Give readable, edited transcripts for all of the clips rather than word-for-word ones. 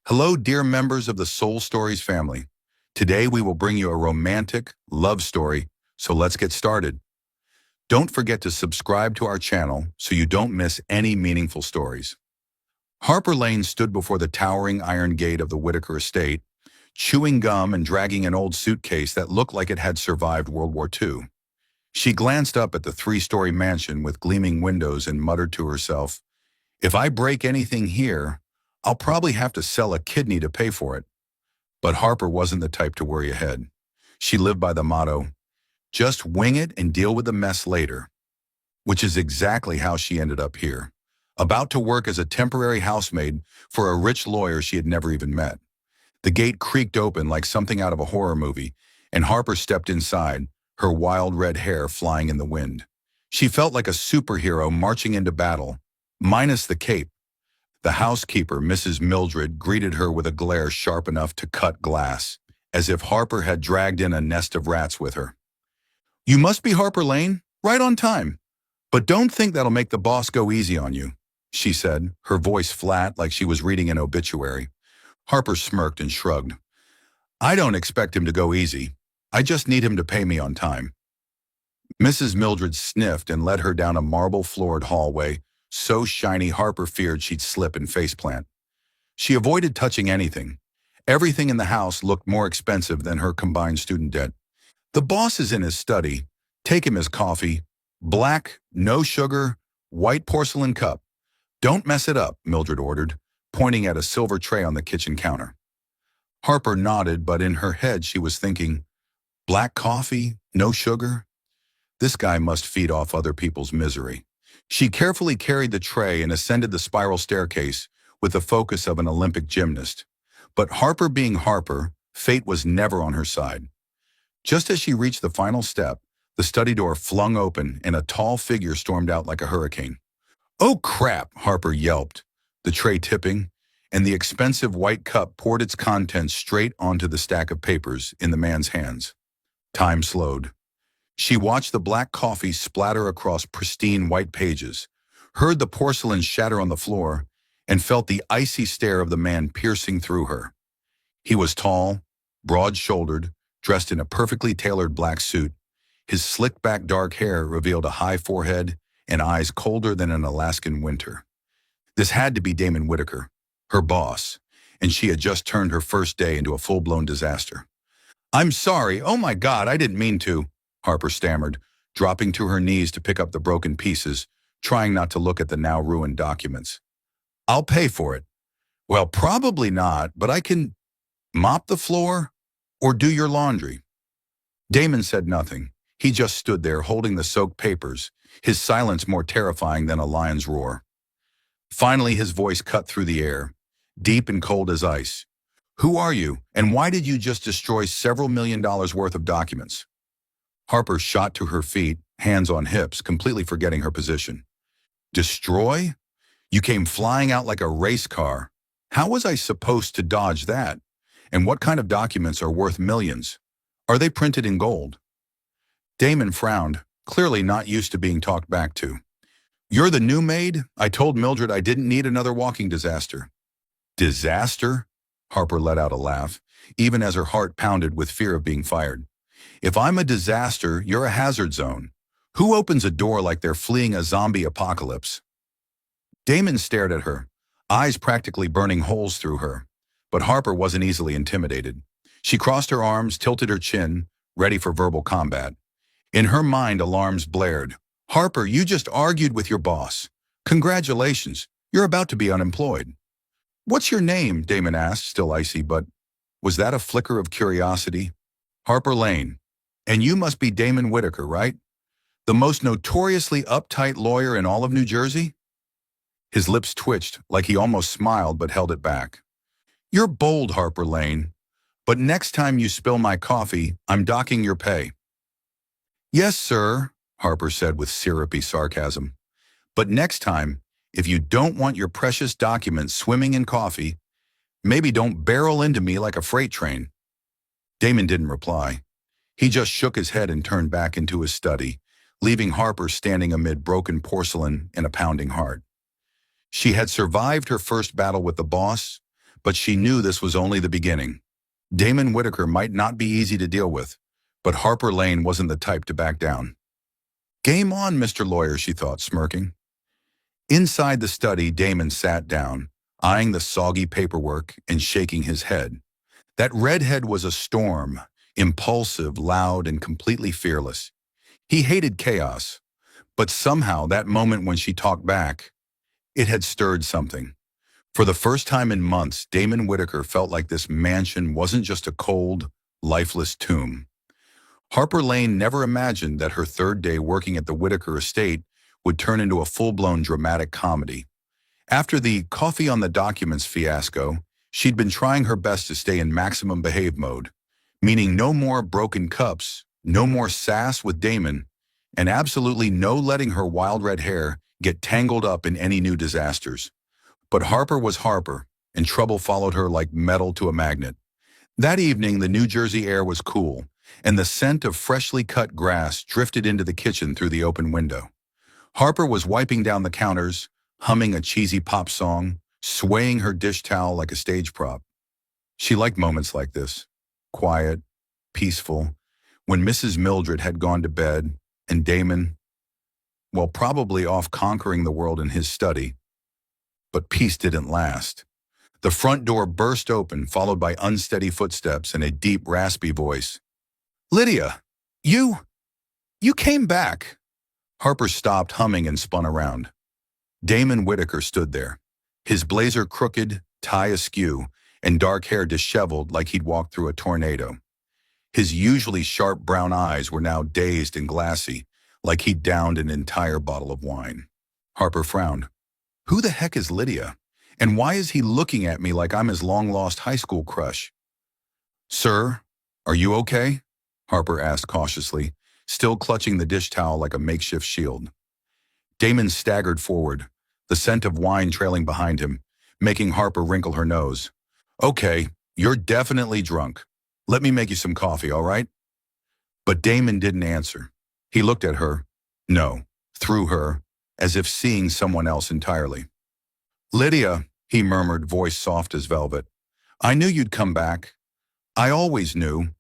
Hello, dear members of the Soul Stories family. Today we will bring you a romantic love story, so let's get started. Don't forget to subscribe to our channel so you don't miss any meaningful stories. Harper Lane stood before the towering iron gate of the Whitaker estate, chewing gum and dragging an old suitcase that looked like it had survived World War II. She glanced up at the three-story mansion with gleaming windows and muttered to herself, "If I break anything here, I'll probably have to sell a kidney to pay for it." But Harper wasn't the type to worry ahead. She lived by the motto, just wing it and deal with the mess later, which is exactly how she ended up here, about to work as a temporary housemaid for a rich lawyer she had never even met. The gate creaked open like something out of a horror movie, and Harper stepped inside, her wild red hair flying in the wind. She felt like a superhero marching into battle, minus the cape. The housekeeper, Mrs. Mildred, greeted her with a glare sharp enough to cut glass, as if Harper had dragged in a nest of rats with her. "You must be Harper Lane, right on time. But don't think that'll make the boss go easy on you," she said, her voice flat like she was reading an obituary. Harper smirked and shrugged. "I don't expect him to go easy. I just need him to pay me on time." Mrs. Mildred sniffed and led her down a marble-floored hallway, so shiny Harper feared she'd slip and faceplant. She avoided touching anything. Everything in the house looked more expensive than her combined student debt. "The boss is in his study. Take him his coffee. Black, no sugar, white porcelain cup. Don't mess it up," Mildred ordered, pointing at a silver tray on the kitchen counter. Harper nodded, but in her head she was thinking, black coffee, no sugar? This guy must feed off other people's misery. She carefully carried the tray and ascended the spiral staircase with the focus of an Olympic gymnast. But Harper being Harper, fate was never on her side. Just as she reached the final step, the study door flung open and a tall figure stormed out like a hurricane. "Oh crap," Harper yelped, the tray tipping, and the expensive white cup poured its contents straight onto the stack of papers in the man's hands. Time slowed. She watched the black coffee splatter across pristine white pages, heard the porcelain shatter on the floor, and felt the icy stare of the man piercing through her. He was tall, broad-shouldered, dressed in a perfectly tailored black suit. His slick-back dark hair revealed a high forehead and eyes colder than an Alaskan winter. This had to be Damon Whitaker, her boss, and she had just turned her first day into a full-blown disaster. "I'm sorry, oh my God, I didn't mean to," Harper stammered, dropping to her knees to pick up the broken pieces, trying not to look at the now ruined documents. "I'll pay for it." "Well, probably not, but I can mop the floor or do your laundry." Damon said nothing. He just stood there holding the soaked papers, his silence more terrifying than a lion's roar. Finally, his voice cut through the air, deep and cold as ice. "Who are you, and why did you just destroy several $1 million worth of documents?" Harper shot to her feet, hands on hips, completely forgetting her position. "Destroy? You came flying out like a race car. How was I supposed to dodge that? And what kind of documents are worth millions? Are they printed in gold?" Damon frowned, clearly not used to being talked back to. "You're the new maid? I told Mildred I didn't need another walking disaster." "Disaster?" Harper let out a laugh, even as her heart pounded with fear of being fired. "If I'm a disaster, you're a hazard zone. Who opens a door like they're fleeing a zombie apocalypse?" Damon stared at her, eyes practically burning holes through her. But Harper wasn't easily intimidated. She crossed her arms, tilted her chin, ready for verbal combat. In her mind, alarms blared. "Harper, you just argued with your boss. Congratulations, you're about to be unemployed." "What's your name?" Damon asked, still icy, but was that a flicker of curiosity? "Harper Lane. And you must be Damon Whitaker, right? The most notoriously uptight lawyer in all of New Jersey?" His lips twitched, like he almost smiled but held it back. "You're bold, Harper Lane. But next time you spill my coffee, I'm docking your pay." "Yes, sir," Harper said with syrupy sarcasm. "But next time, if you don't want your precious documents swimming in coffee, maybe don't barrel into me like a freight train." Damon didn't reply. He just shook his head and turned back into his study, leaving Harper standing amid broken porcelain and a pounding heart. She had survived her first battle with the boss, but she knew this was only the beginning. Damon Whitaker might not be easy to deal with, but Harper Lane wasn't the type to back down. "Game on, Mr. Lawyer," she thought, smirking. Inside the study, Damon sat down, eyeing the soggy paperwork and shaking his head. That redhead was a storm, impulsive, loud, and completely fearless. He hated chaos, but somehow that moment when she talked back, it had stirred something. For the first time in months, Damon Whitaker felt like this mansion wasn't just a cold, lifeless tomb. Harper Lane never imagined that her third day working at the Whitaker estate would turn into a full-blown dramatic comedy. After the coffee on the documents fiasco, she'd been trying her best to stay in maximum behave mode, meaning no more broken cups, no more sass with Damon, and absolutely no letting her wild red hair get tangled up in any new disasters. But Harper was Harper, and trouble followed her like metal to a magnet. That evening, the New Jersey air was cool, and the scent of freshly cut grass drifted into the kitchen through the open window. Harper was wiping down the counters, humming a cheesy pop song, swaying her dish towel like a stage prop. She liked moments like this, quiet, peaceful, when Mrs. Mildred had gone to bed and Damon, well, probably off conquering the world in his study. But peace didn't last. The front door burst open, followed by unsteady footsteps and a deep, raspy voice. "Lydia, you came back." Harper stopped humming and spun around. Damon Whitaker stood there, his blazer crooked, tie askew, and dark hair disheveled like he'd walked through a tornado. His usually sharp brown eyes were now dazed and glassy, like he'd downed an entire bottle of wine. Harper frowned. Who the heck is Lydia? And why is he looking at me like I'm his long-lost high school crush? "Sir, are you okay?" Harper asked cautiously, still clutching the dish towel like a makeshift shield. Damon staggered forward, the scent of wine trailing behind him, making Harper wrinkle her nose. "Okay, you're definitely drunk. Let me make you some coffee, all right?" But Damon didn't answer. He looked at her, no, through her, as if seeing someone else entirely. "Lydia," he murmured, voice soft as velvet. "I knew you'd come back. I always knew."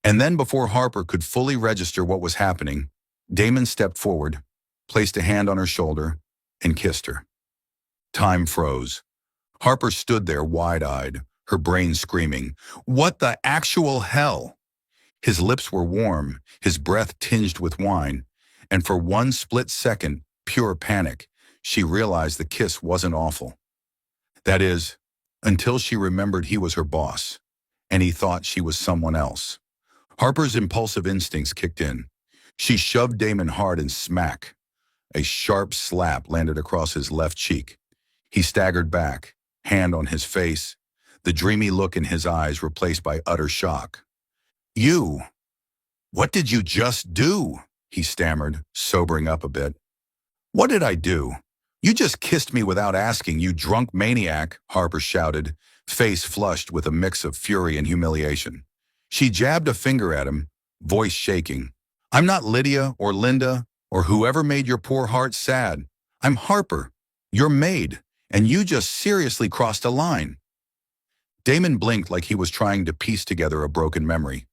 And then before Harper could fully register what was happening, Damon stepped forward, placed a hand on her shoulder, and kissed her. Time froze. Harper stood there wide-eyed, her brain screaming, "What the actual hell?" His lips were warm, his breath tinged with wine, and for one split second, pure panic, she realized the kiss wasn't awful. That is, until she remembered he was her boss, and he thought she was someone else. Harper's impulsive instincts kicked in. She shoved Damon hard and smack. A sharp slap landed across his left cheek. He staggered back, hand on his face, the dreamy look in his eyes replaced by utter shock. "You? What did you just do?" he stammered, sobering up a bit. "What did I do? You just kissed me without asking, you drunk maniac," Harper shouted, face flushed with a mix of fury and humiliation. She jabbed a finger at him, voice shaking. "I'm not Lydia or Linda or whoever made your poor heart sad. I'm Harper, your maid, and you just seriously crossed a line." Damon blinked like he was trying to piece together a broken memory.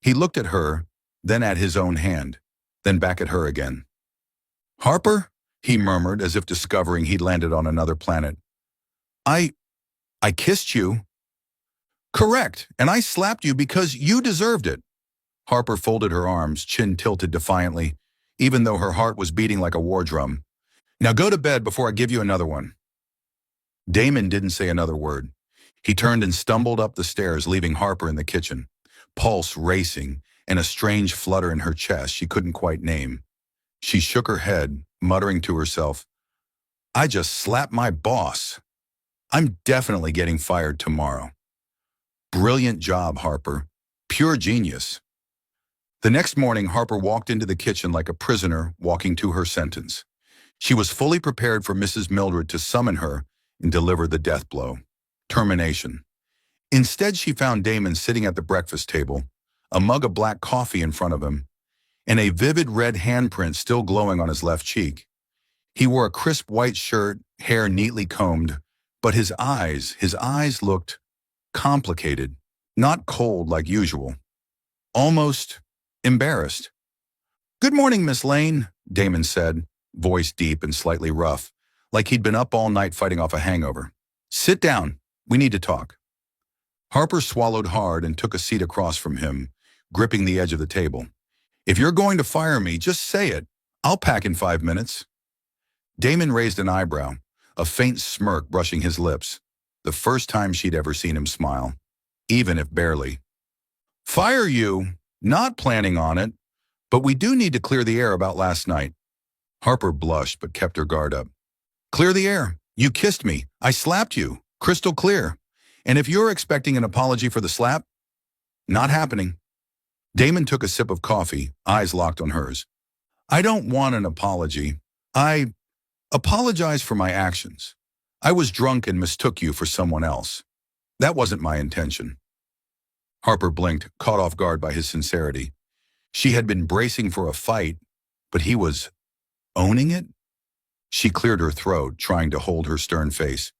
He looked at her, then at his own hand, then back at her again. "Harper?" he murmured as if discovering he'd landed on another planet. I kissed you." "Correct, and I slapped you because you deserved it." Harper folded her arms, chin tilted defiantly, even though her heart was beating like a war drum. "Now go to bed before I give you another one." Damon didn't say another word. He turned and stumbled up the stairs, leaving Harper in the kitchen, pulse racing and a strange flutter in her chest she couldn't quite name. She shook her head, muttering to herself, "I just slapped my boss. I'm definitely getting fired tomorrow." Brilliant job, Harper. Pure genius. The next morning, Harper walked into the kitchen like a prisoner walking to her sentence. She was fully prepared for Mrs. Mildred to summon her and deliver the death blow. Termination. Instead, she found Damon sitting at the breakfast table, a mug of black coffee in front of him, and a vivid red handprint still glowing on his left cheek. He wore a crisp white shirt, hair neatly combed, But his eyes looked complicated, not cold like usual, almost embarrassed. "Good morning, Miss Lane," Damon said, voice deep and slightly rough, like he'd been up all night fighting off a hangover. "Sit down. We need to talk." Harper swallowed hard and took a seat across from him, gripping the edge of the table. "If you're going to fire me, just say it. I'll pack in 5 minutes." Damon raised an eyebrow, a faint smirk brushing his lips, the first time she'd ever seen him smile, even if barely. "Fire you? Not planning on it. But we do need to clear the air about last night." Harper blushed but kept her guard up. "Clear the air. You kissed me. I slapped you. Crystal clear. And if you're expecting an apology for the slap, not happening." Damon took a sip of coffee, eyes locked on hers. "I don't want an apology. I apologize for my actions. I was drunk and mistook you for someone else. That wasn't my intention." Harper blinked, caught off guard by his sincerity. She had been bracing for a fight, but he was owning it? She cleared her throat, trying to hold her stern face.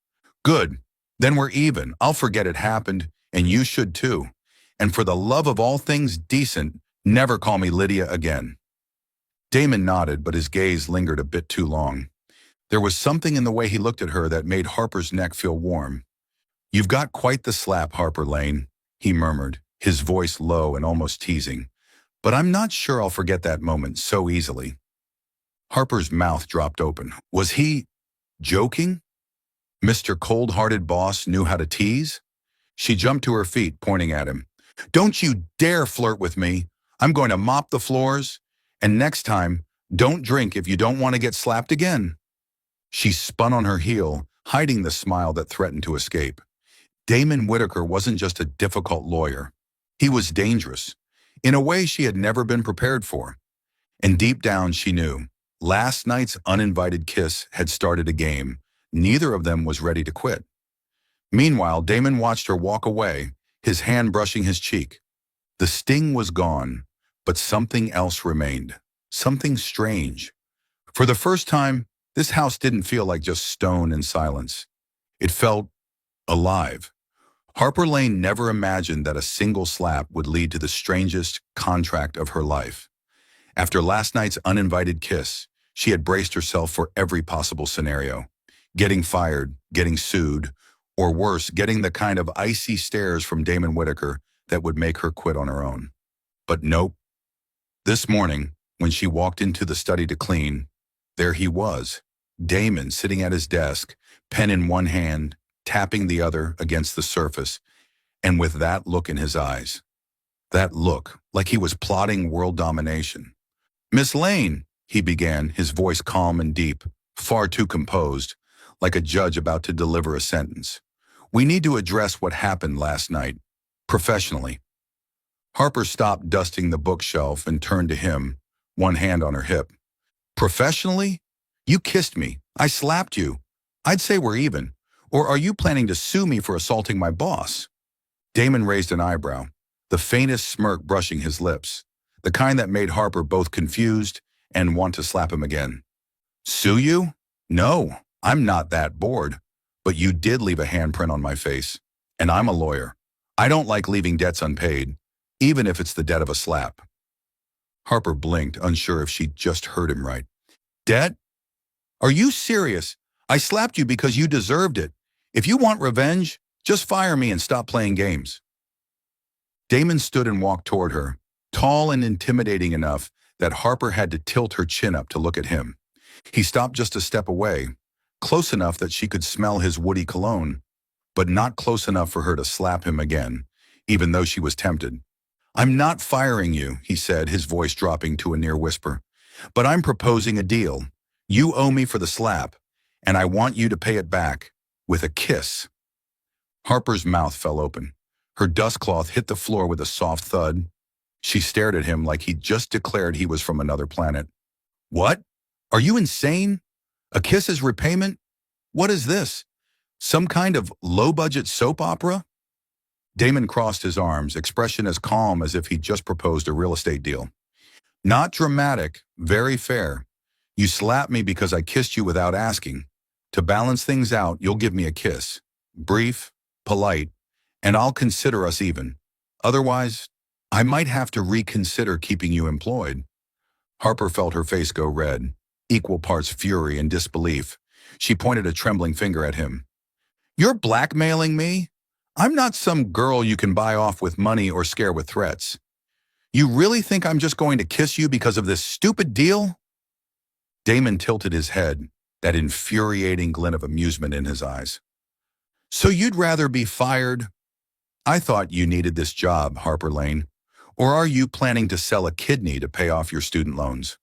"Good. Then we're even. I'll forget it happened, and you should too. And for the love of all things decent, never call me Lydia again." Damon nodded, but his gaze lingered a bit too long. There was something in the way he looked at her that made Harper's neck feel warm. "You've got quite the slap, Harper Lane," he murmured, his voice low and almost teasing. "But I'm not sure I'll forget that moment so easily." Harper's mouth dropped open. Was he joking? Mr. Cold-Hearted Boss knew how to tease? She jumped to her feet, pointing at him. "Don't you dare flirt with me. I'm going to mop the floors. And next time, don't drink if you don't want to get slapped again." She spun on her heel, hiding the smile that threatened to escape. Damon Whitaker wasn't just a difficult lawyer. He was dangerous, in a way she had never been prepared for. And deep down she knew, last night's uninvited kiss had started a game. Neither of them was ready to quit. Meanwhile, Damon watched her walk away, his hand brushing his cheek. The sting was gone, but something else remained. Something strange. For the first time, this house didn't feel like just stone and silence. It felt alive. Harper Lane never imagined that a single slap would lead to the strangest contract of her life. After last night's uninvited kiss, she had braced herself for every possible scenario. Getting fired, getting sued, or worse, getting the kind of icy stares from Damon Whitaker that would make her quit on her own. But nope. This morning, when she walked into the study to clean, there he was, Damon sitting at his desk, pen in one hand, tapping the other against the surface, and with that look in his eyes. That look, like he was plotting world domination. "Miss Lane," he began, his voice calm and deep, far too composed, like a judge about to deliver a sentence. "We need to address what happened last night, professionally." Harper stopped dusting the bookshelf and turned to him, one hand on her hip. "Professionally? You kissed me. I slapped you. I'd say we're even. Or are you planning to sue me for assaulting my boss?" Damon raised an eyebrow, the faintest smirk brushing his lips, the kind that made Harper both confused and want to slap him again. "Sue you? No, I'm not that bored. But you did leave a handprint on my face. And I'm a lawyer. I don't like leaving debts unpaid, even if it's the debt of a slap." Harper blinked, unsure if she'd just heard him right. "Debt? Are you serious? I slapped you because you deserved it. If you want revenge, just fire me and stop playing games." Damon stood and walked toward her, tall and intimidating enough that Harper had to tilt her chin up to look at him. He stopped just a step away, close enough that she could smell his woody cologne, but not close enough for her to slap him again, even though she was tempted. "I'm not firing you," he said, his voice dropping to a near whisper. "But I'm proposing a deal. You owe me for the slap, and I want you to pay it back with a kiss." Harper's mouth fell open. Her dustcloth hit the floor with a soft thud. She stared at him like he'd just declared he was from another planet. "What? Are you insane? A kiss as repayment? What is this? Some kind of low-budget soap opera?" Damon crossed his arms, expression as calm as if he'd just proposed a real estate deal. "Not dramatic, very fair. You slapped me because I kissed you without asking. To balance things out, you'll give me a kiss. Brief, polite, and I'll consider us even. Otherwise, I might have to reconsider keeping you employed." Harper felt her face go red, equal parts fury and disbelief. She pointed a trembling finger at him. "You're blackmailing me? I'm not some girl you can buy off with money or scare with threats. You really think I'm just going to kiss you because of this stupid deal?" Damon tilted his head, that infuriating glint of amusement in his eyes. "So you'd rather be fired? I thought you needed this job, Harper Lane. Or are you planning to sell a kidney to pay off your student loans?"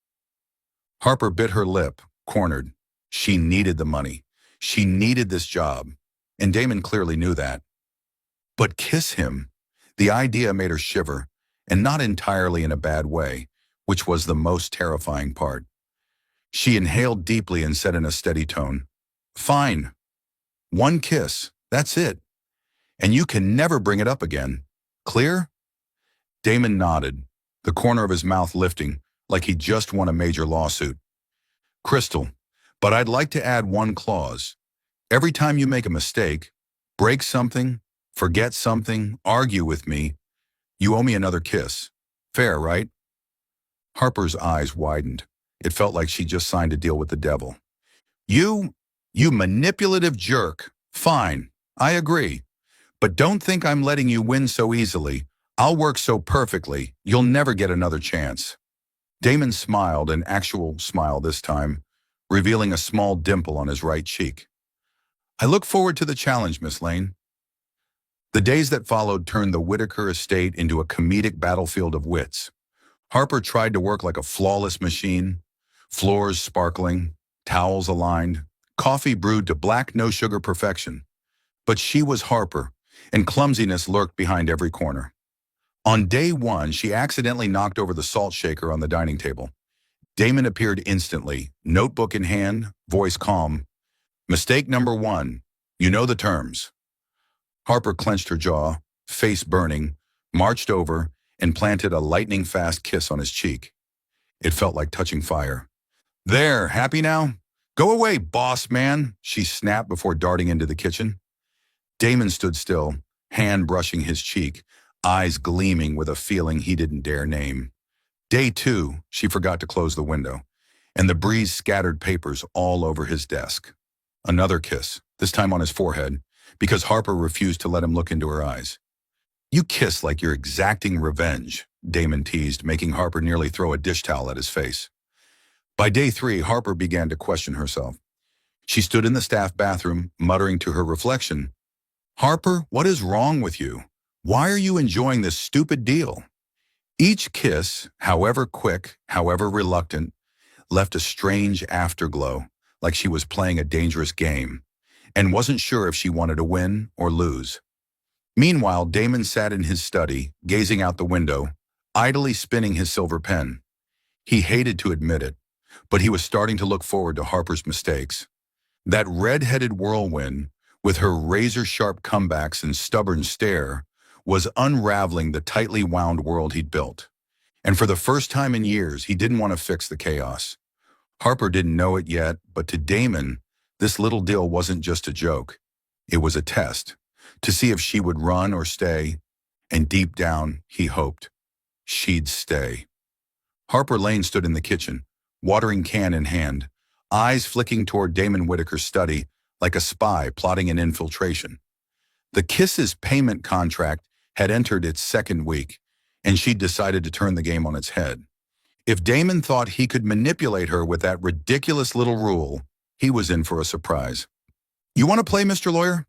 Harper bit her lip, cornered. She needed the money. She needed this job. And Damon clearly knew that. But kiss him? The idea made her shiver, and not entirely in a bad way, which was the most terrifying part. She inhaled deeply and said in a steady tone, "Fine. One kiss. That's it. And you can never bring it up again. Clear?" Damon nodded, the corner of his mouth lifting, like he'd just won a major lawsuit. "Crystal, but I'd like to add one clause. Every time you make a mistake, break something, forget something, argue with me, you owe me another kiss. Fair, right?" Harper's eyes widened. It felt like she just signed a deal with the devil. You manipulative jerk. Fine, I agree. But don't think I'm letting you win so easily. I'll work so perfectly, you'll never get another chance." Damon smiled, an actual smile this time, revealing a small dimple on his right cheek. "I look forward to the challenge, Miss Lane." The days that followed turned the Whitaker estate into a comedic battlefield of wits. Harper tried to work like a flawless machine, floors sparkling, towels aligned, coffee brewed to black no-sugar perfection. But she was Harper, and clumsiness lurked behind every corner. On day one, she accidentally knocked over the salt shaker on the dining table. Damon appeared instantly, notebook in hand, voice calm. "Mistake number one. You know the terms." Harper clenched her jaw, face burning, marched over, and planted a lightning-fast kiss on his cheek. It felt like touching fire. "There, happy now? Go away, boss man," she snapped before darting into the kitchen. Damon stood still, hand brushing his cheek, eyes gleaming with a feeling he didn't dare name. Day two, she forgot to close the window, and the breeze scattered papers all over his desk. Another kiss, this time on his forehead, because Harper refused to let him look into her eyes. "You kiss like you're exacting revenge," Damon teased, making Harper nearly throw a dish towel at his face. By day three, Harper began to question herself. She stood in the staff bathroom, muttering to her reflection, "Harper, what is wrong with you? Why are you enjoying this stupid deal?" Each kiss, however quick, however reluctant, left a strange afterglow, like she was playing a dangerous game, and wasn't sure if she wanted to win or lose. Meanwhile, Damon sat in his study, gazing out the window, idly spinning his silver pen. He hated to admit it, but he was starting to look forward to Harper's mistakes. That red-headed whirlwind, with her razor-sharp comebacks and stubborn stare, was unraveling the tightly wound world he'd built. And for the first time in years, he didn't want to fix the chaos. Harper didn't know it yet, but to Damon, this little deal wasn't just a joke. It was a test, to see if she would run or stay, and deep down, he hoped she'd stay. Harper Lane stood in the kitchen, watering can in hand, eyes flicking toward Damon Whitaker's study like a spy plotting an infiltration. The Kiss's payment contract had entered its second week, and she'd decided to turn the game on its head. If Damon thought he could manipulate her with that ridiculous little rule, he was in for a surprise. "You want to play, Mr. Lawyer?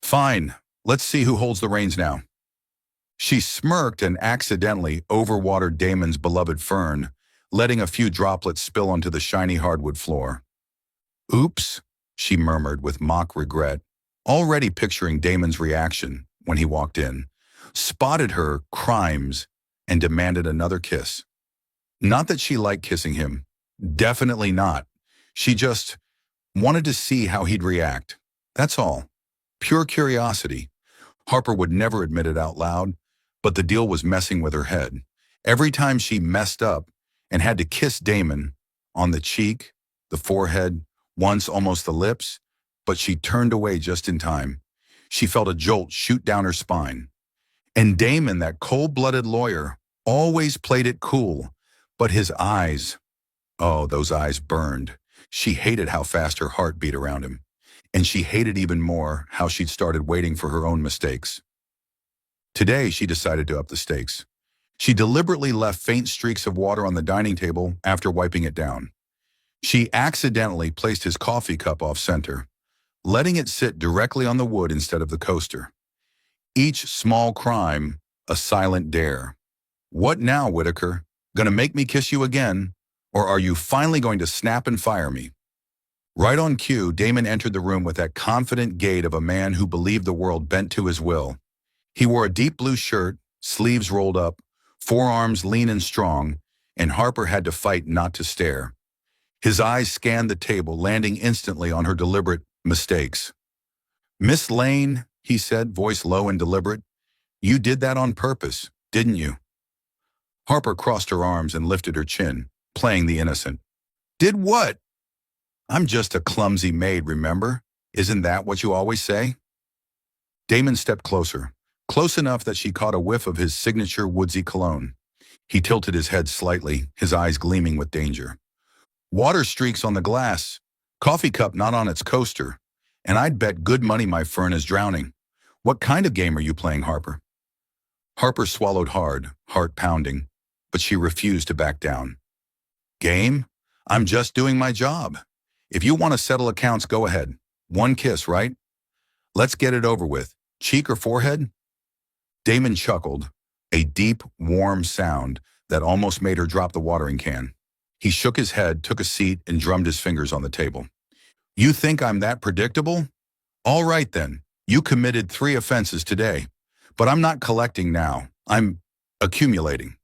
Fine, let's see who holds the reins now." She smirked and accidentally overwatered Damon's beloved fern, letting a few droplets spill onto the shiny hardwood floor. "Oops," she murmured with mock regret, already picturing Damon's reaction when he walked in, spotted her crimes, and demanded another kiss. Not that she liked kissing him. Definitely not. She just wanted to see how he'd react. That's all. Pure curiosity. Harper would never admit it out loud, but the deal was messing with her head. Every time she messed up and had to kiss Damon on the cheek, the forehead, once almost the lips, but she turned away just in time. She felt a jolt shoot down her spine. And Damon, that cold-blooded lawyer, always played it cool, but his eyes, oh, those eyes burned. She hated how fast her heart beat around him, and she hated even more how she'd started waiting for her own mistakes. Today, she decided to up the stakes. She deliberately left faint streaks of water on the dining table after wiping it down. She accidentally placed his coffee cup off-center, letting it sit directly on the wood instead of the coaster. Each small crime, a silent dare. What now, Whitaker? Gonna make me kiss you again? Or are you finally going to snap and fire me? Right on cue, Damon entered the room with that confident gait of a man who believed the world bent to his will. He wore a deep blue shirt, sleeves rolled up, forearms lean and strong, and Harper had to fight not to stare. His eyes scanned the table, landing instantly on her deliberate mistakes. "Miss Lane," he said, voice low and deliberate, "you did that on purpose, didn't you?" Harper crossed her arms and lifted her chin, playing the innocent. "Did what?" "I'm just a clumsy maid, remember? Isn't that what you always say?" Damon stepped closer, close enough that she caught a whiff of his signature woodsy cologne. He tilted his head slightly, his eyes gleaming with danger. "Water streaks on the glass, coffee cup not on its coaster, and I'd bet good money my fern is drowning. What kind of game are you playing, Harper?" Harper swallowed hard, heart pounding, but she refused to back down. "Game? I'm just doing my job. If you want to settle accounts, go ahead. One kiss, right? Let's get it over with. Cheek or forehead?" Damon chuckled, a deep, warm sound that almost made her drop the watering can. He shook his head, took a seat, and drummed his fingers on the table. "You think I'm that predictable? All right then, you committed 3 offenses today, but I'm not collecting now. I'm accumulating."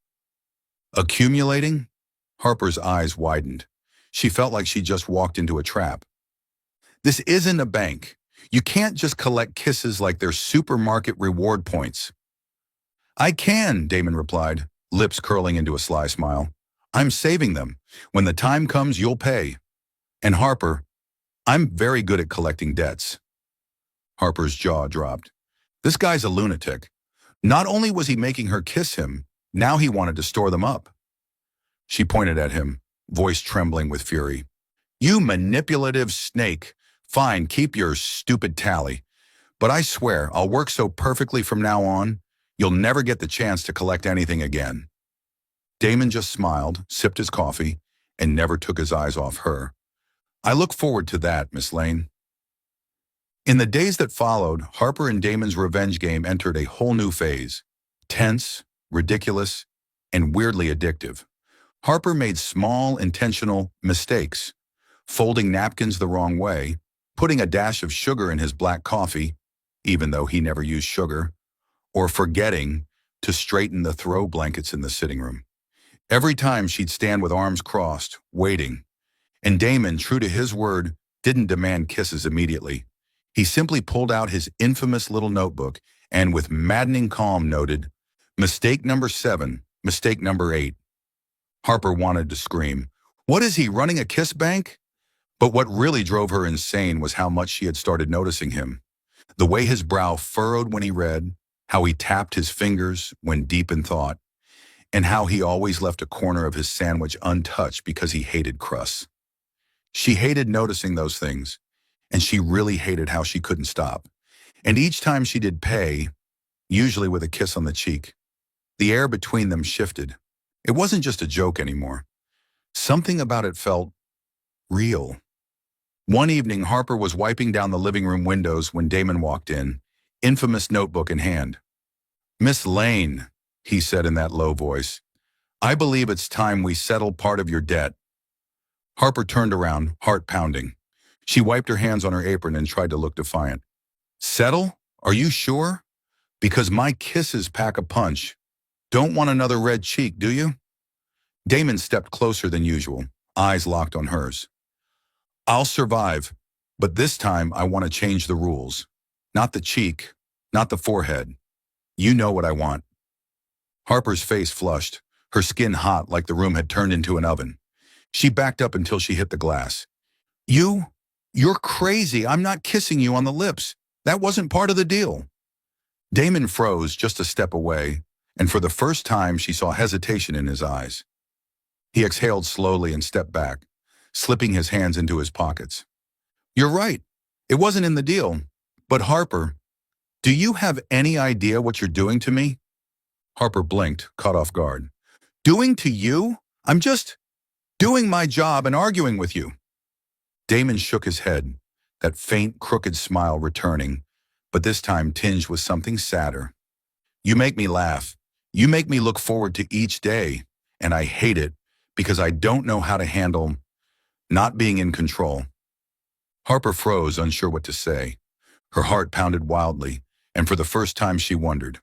"Accumulating?" Harper's eyes widened. She felt like she just walked into a trap. "This isn't a bank. You can't just collect kisses like they're supermarket reward points." "I can," Damon replied, lips curling into a sly smile. "I'm saving them. When the time comes, you'll pay. And Harper, I'm very good at collecting debts." Harper's jaw dropped. This guy's a lunatic. Not only was he making her kiss him, now he wanted to store them up. She pointed at him, voice trembling with fury. "You manipulative snake. Fine, keep your stupid tally. But I swear, I'll work so perfectly from now on, you'll never get the chance to collect anything again." Damon just smiled, sipped his coffee, and never took his eyes off her. "I look forward to that, Miss Lane." In the days that followed, Harper and Damon's revenge game entered a whole new phase. Tense, ridiculous, and weirdly addictive. Harper made small, intentional mistakes, folding napkins the wrong way, putting a dash of sugar in his black coffee, even though he never used sugar, or forgetting to straighten the throw blankets in the sitting room. Every time she'd stand with arms crossed, waiting, and Damon, true to his word, didn't demand kisses immediately. He simply pulled out his infamous little notebook and with maddening calm noted, "Mistake number 7, mistake number 8. Harper wanted to scream, "What is he, running a kiss bank?" But what really drove her insane was how much she had started noticing him. The way his brow furrowed when he read, how he tapped his fingers when deep in thought, and how he always left a corner of his sandwich untouched because he hated crusts. She hated noticing those things, and she really hated how she couldn't stop. And each time she did pay, usually with a kiss on the cheek, the air between them shifted. It wasn't just a joke anymore. Something about it felt real. One evening, Harper was wiping down the living room windows when Damon walked in, infamous notebook in hand. "Miss Lane," he said in that low voice, "I believe it's time we settle part of your debt." Harper turned around, heart pounding. She wiped her hands on her apron and tried to look defiant. "Settle? Are you sure? Because my kisses pack a punch. Don't want another red cheek, do you?" Damon stepped closer than usual, eyes locked on hers. "I'll survive, but this time I want to change the rules. Not the cheek, not the forehead. You know what I want." Harper's face flushed, her skin hot like the room had turned into an oven. She backed up until she hit the glass. "You? You're crazy. I'm not kissing you on the lips. That wasn't part of the deal. Damon froze just a step away, and for the first time she saw hesitation in his eyes. He exhaled slowly and stepped back, slipping his hands into his pockets. You're right. It wasn't in the deal. But Harper, do you have any idea what you're doing to me? Harper blinked, caught off guard. Doing to you? I'm just doing my job and arguing with you. Damon shook his head, that faint, crooked smile returning, but this time tinged with something sadder. You make me laugh. You make me look forward to each day, and I hate it because I don't know how to handle not being in control. Harper froze, unsure what to say. Her heart pounded wildly, and for the first time she wondered,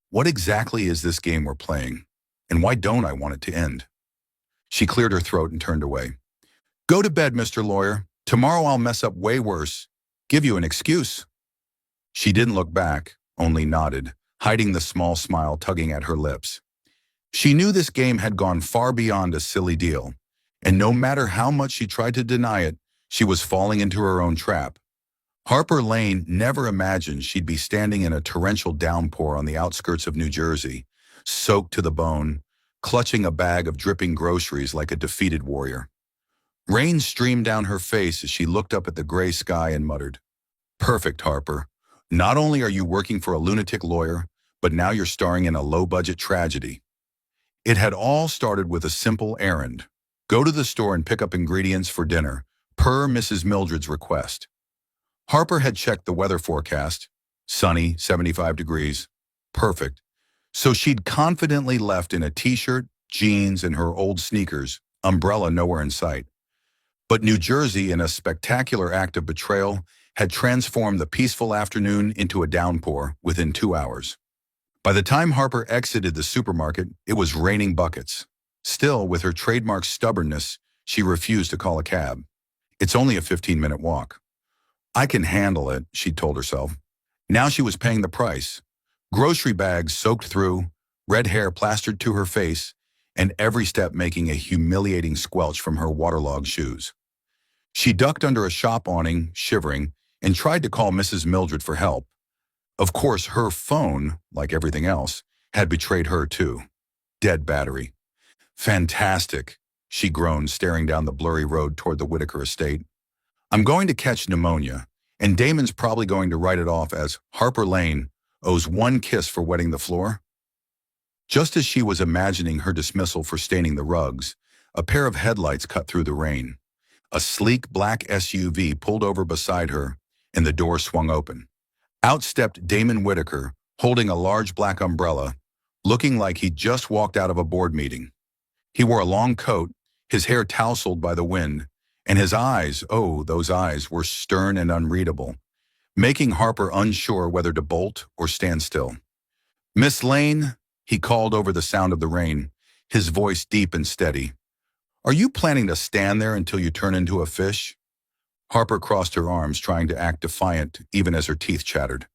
what exactly is this game we're playing, and why don't I want it to end? She cleared her throat and turned away. Go to bed, Mr. Lawyer. Tomorrow I'll mess up way worse. Give you an excuse. She didn't look back, only nodded, hiding the small smile tugging at her lips. She knew this game had gone far beyond a silly deal, and no matter how much she tried to deny it, she was falling into her own trap. Harper Lane never imagined she'd be standing in a torrential downpour on the outskirts of New Jersey, soaked to the bone, clutching a bag of dripping groceries like a defeated warrior. Rain streamed down her face as she looked up at the gray sky and muttered, Perfect, Harper. Not only are you working for a lunatic lawyer, but now you're starring in a low-budget tragedy. It had all started with a simple errand. Go to the store and pick up ingredients for dinner, per Mrs. Mildred's request. Harper had checked the weather forecast. Sunny, 75 degrees. Perfect. So she'd confidently left in a t-shirt, jeans, and her old sneakers, umbrella nowhere in sight. But New Jersey, in a spectacular act of betrayal, had transformed the peaceful afternoon into a downpour within 2 hours. By the time Harper exited the supermarket, it was raining buckets. Still, with her trademark stubbornness, she refused to call a cab. It's only a 15-minute walk. I can handle it, she told herself. Now she was paying the price. Grocery bags soaked through, red hair plastered to her face, and every step making a humiliating squelch from her waterlogged shoes. She ducked under a shop awning, shivering, and tried to call Mrs. Mildred for help. Of course, her phone, like everything else, had betrayed her too. Dead battery. Fantastic, she groaned, staring down the blurry road toward the Whitaker estate. I'm going to catch pneumonia, and Damon's probably going to write it off as Harper Lane owes one kiss for wetting the floor. Just as she was imagining her dismissal for staining the rugs, a pair of headlights cut through the rain. A sleek black SUV pulled over beside her, and the door swung open. Out stepped Damon Whitaker, holding a large black umbrella, looking like he'd just walked out of a board meeting. He wore a long coat, his hair tousled by the wind, and his eyes, oh, those eyes, were stern and unreadable, making Harper unsure whether to bolt or stand still. Miss Lane, he called over the sound of the rain, his voice deep and steady. Are you planning to stand there until you turn into a fish? Harper crossed her arms, trying to act defiant, even as her teeth chattered.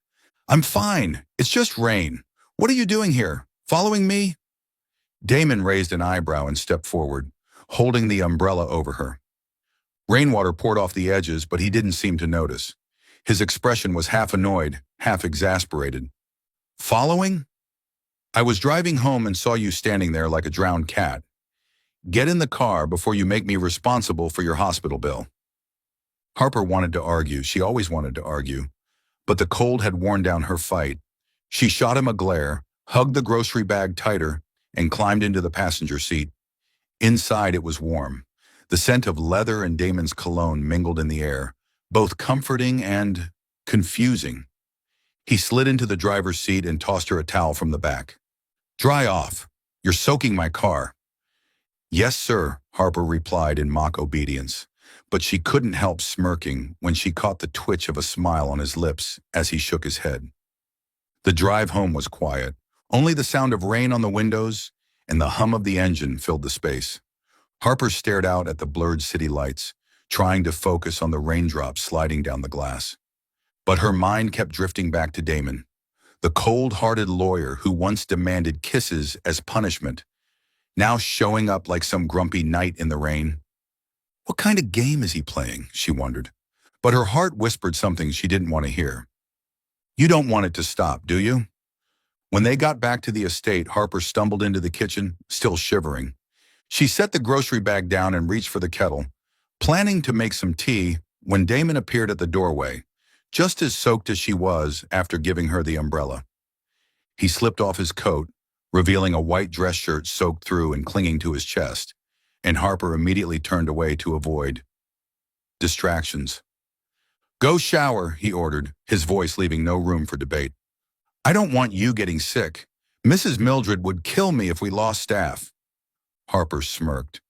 I'm fine. It's just rain. What are you doing here? Following me? Damon raised an eyebrow and stepped forward, holding the umbrella over her. Rainwater poured off the edges, but he didn't seem to notice. His expression was half annoyed, half exasperated. Following? I was driving home and saw you standing there like a drowned cat. Get in the car before you make me responsible for your hospital bill. Harper wanted to argue. She always wanted to argue. But the cold had worn down her fight. She shot him a glare, hugged the grocery bag tighter, and climbed into the passenger seat. Inside it was warm. The scent of leather and Damon's cologne mingled in the air, both comforting and confusing. He slid into the driver's seat and tossed her a towel from the back. Dry off. You're soaking my car. Yes, sir, Harper replied in mock obedience, but she couldn't help smirking when she caught the twitch of a smile on his lips as he shook his head. The drive home was quiet. Only the sound of rain on the windows and the hum of the engine filled the space. Harper stared out at the blurred city lights, trying to focus on the raindrops sliding down the glass. But her mind kept drifting back to Damon, the cold-hearted lawyer who once demanded kisses as punishment, now showing up like some grumpy knight in the rain. What kind of game is he playing, she wondered. but her heart whispered something she didn't want to hear. You don't want it to stop, do you? When they got back to the estate, Harper stumbled into the kitchen, still shivering. She set the grocery bag down and reached for the kettle, planning to make some tea when Damon appeared at the doorway, just as soaked as she was after giving her the umbrella. He slipped off his coat, revealing a white dress shirt soaked through and clinging to his chest, and Harper immediately turned away to avoid distractions. Go shower, he ordered, his voice leaving no room for debate. I don't want you getting sick. Mrs. Mildred would kill me if we lost staff. Harper smirked,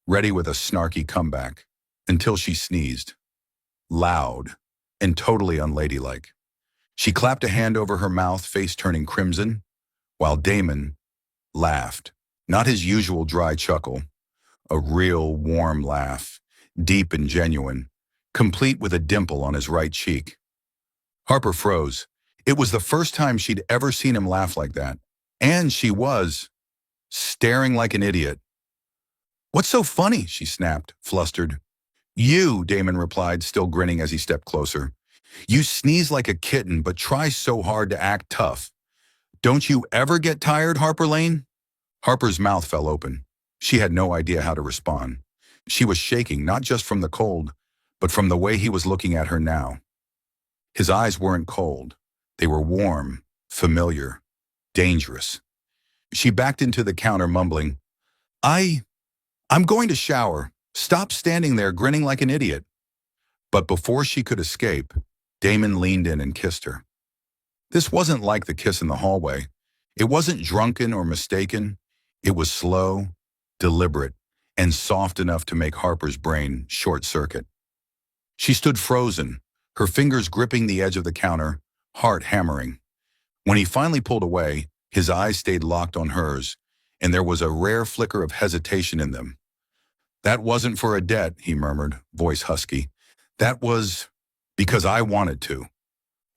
ready with a snarky comeback, until she sneezed. Loud and totally unladylike. She clapped a hand over her mouth, face turning crimson, while Damon laughed. Not his usual dry chuckle, a real warm laugh, deep and genuine, complete with a dimple on his right cheek. Harper froze. It was the first time she'd ever seen him laugh like that, and she was staring like an idiot. What's so funny? She snapped, flustered. You, Damon replied, still grinning as he stepped closer. You sneeze like a kitten, but try so hard to act tough. Don't you ever get tired, Harper Lane? Harper's mouth fell open. She had no idea how to respond. She was shaking, not just from the cold, but from the way he was looking at her now. His eyes weren't cold. They were warm, familiar, dangerous. She backed into the counter, mumbling, I'm going to shower. Stop standing there grinning like an idiot. But before she could escape, Damon leaned in and kissed her. This wasn't like the kiss in the hallway. It wasn't drunken or mistaken. It was slow, deliberate, and soft enough to make Harper's brain short-circuit. She stood frozen, her fingers gripping the edge of the counter, heart hammering. When he finally pulled away, his eyes stayed locked on hers, and there was a rare flicker of hesitation in them. That wasn't for a debt, he murmured, voice husky. That was because I wanted to.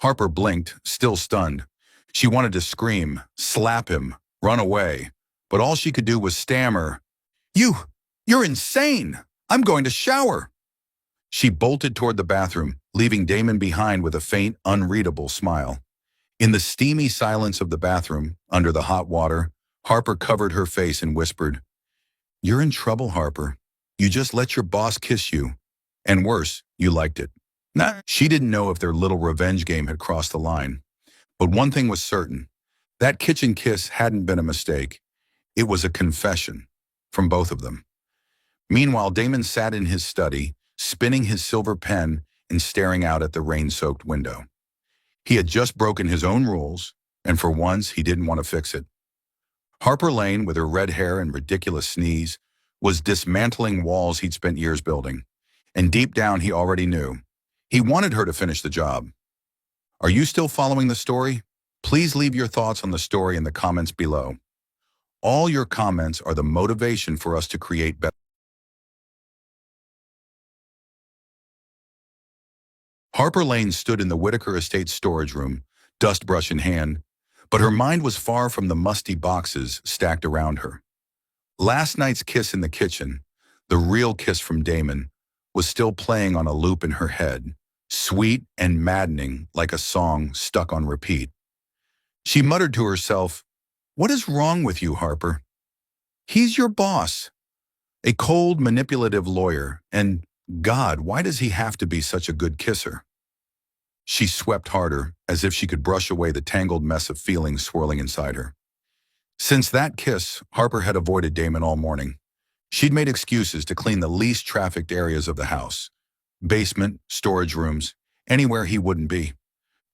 Harper blinked, still stunned. She wanted to scream, slap him, run away, but all she could do was stammer, You're insane! I'm going to shower! She bolted toward the bathroom, leaving Damon behind with a faint, unreadable smile. In the steamy silence of the bathroom, under the hot water, Harper covered her face and whispered, You're in trouble, Harper. You just let your boss kiss you. And worse, you liked it. Nah, she didn't know if their little revenge game had crossed the line. But one thing was certain. That kitchen kiss hadn't been a mistake. It was a confession from both of them. Meanwhile, Damon sat in his study, spinning his silver pen and staring out at the rain-soaked window. He had just broken his own rules, and for once, he didn't want to fix it. Harper Lane, with her red hair and ridiculous sneeze, was dismantling walls he'd spent years building. And deep down, he already knew. He wanted her to finish the job. Are you still following the story? Please leave your thoughts on the story in the comments below. All your comments are the motivation for us to create better. Harper Lane stood in the Whitaker Estate's storage room, dustbrush in hand, but her mind was far from the musty boxes stacked around her. Last night's kiss in the kitchen, the real kiss from Damon, was still playing on a loop in her head, sweet and maddening like a song stuck on repeat. She muttered to herself, What is wrong with you, Harper? He's your boss, a cold, manipulative lawyer, and God, why does he have to be such a good kisser? She swept harder, as if she could brush away the tangled mess of feelings swirling inside her. Since that kiss, Harper had avoided Damon all morning. She'd made excuses to clean the least trafficked areas of the house. Basement, storage rooms, anywhere he wouldn't be.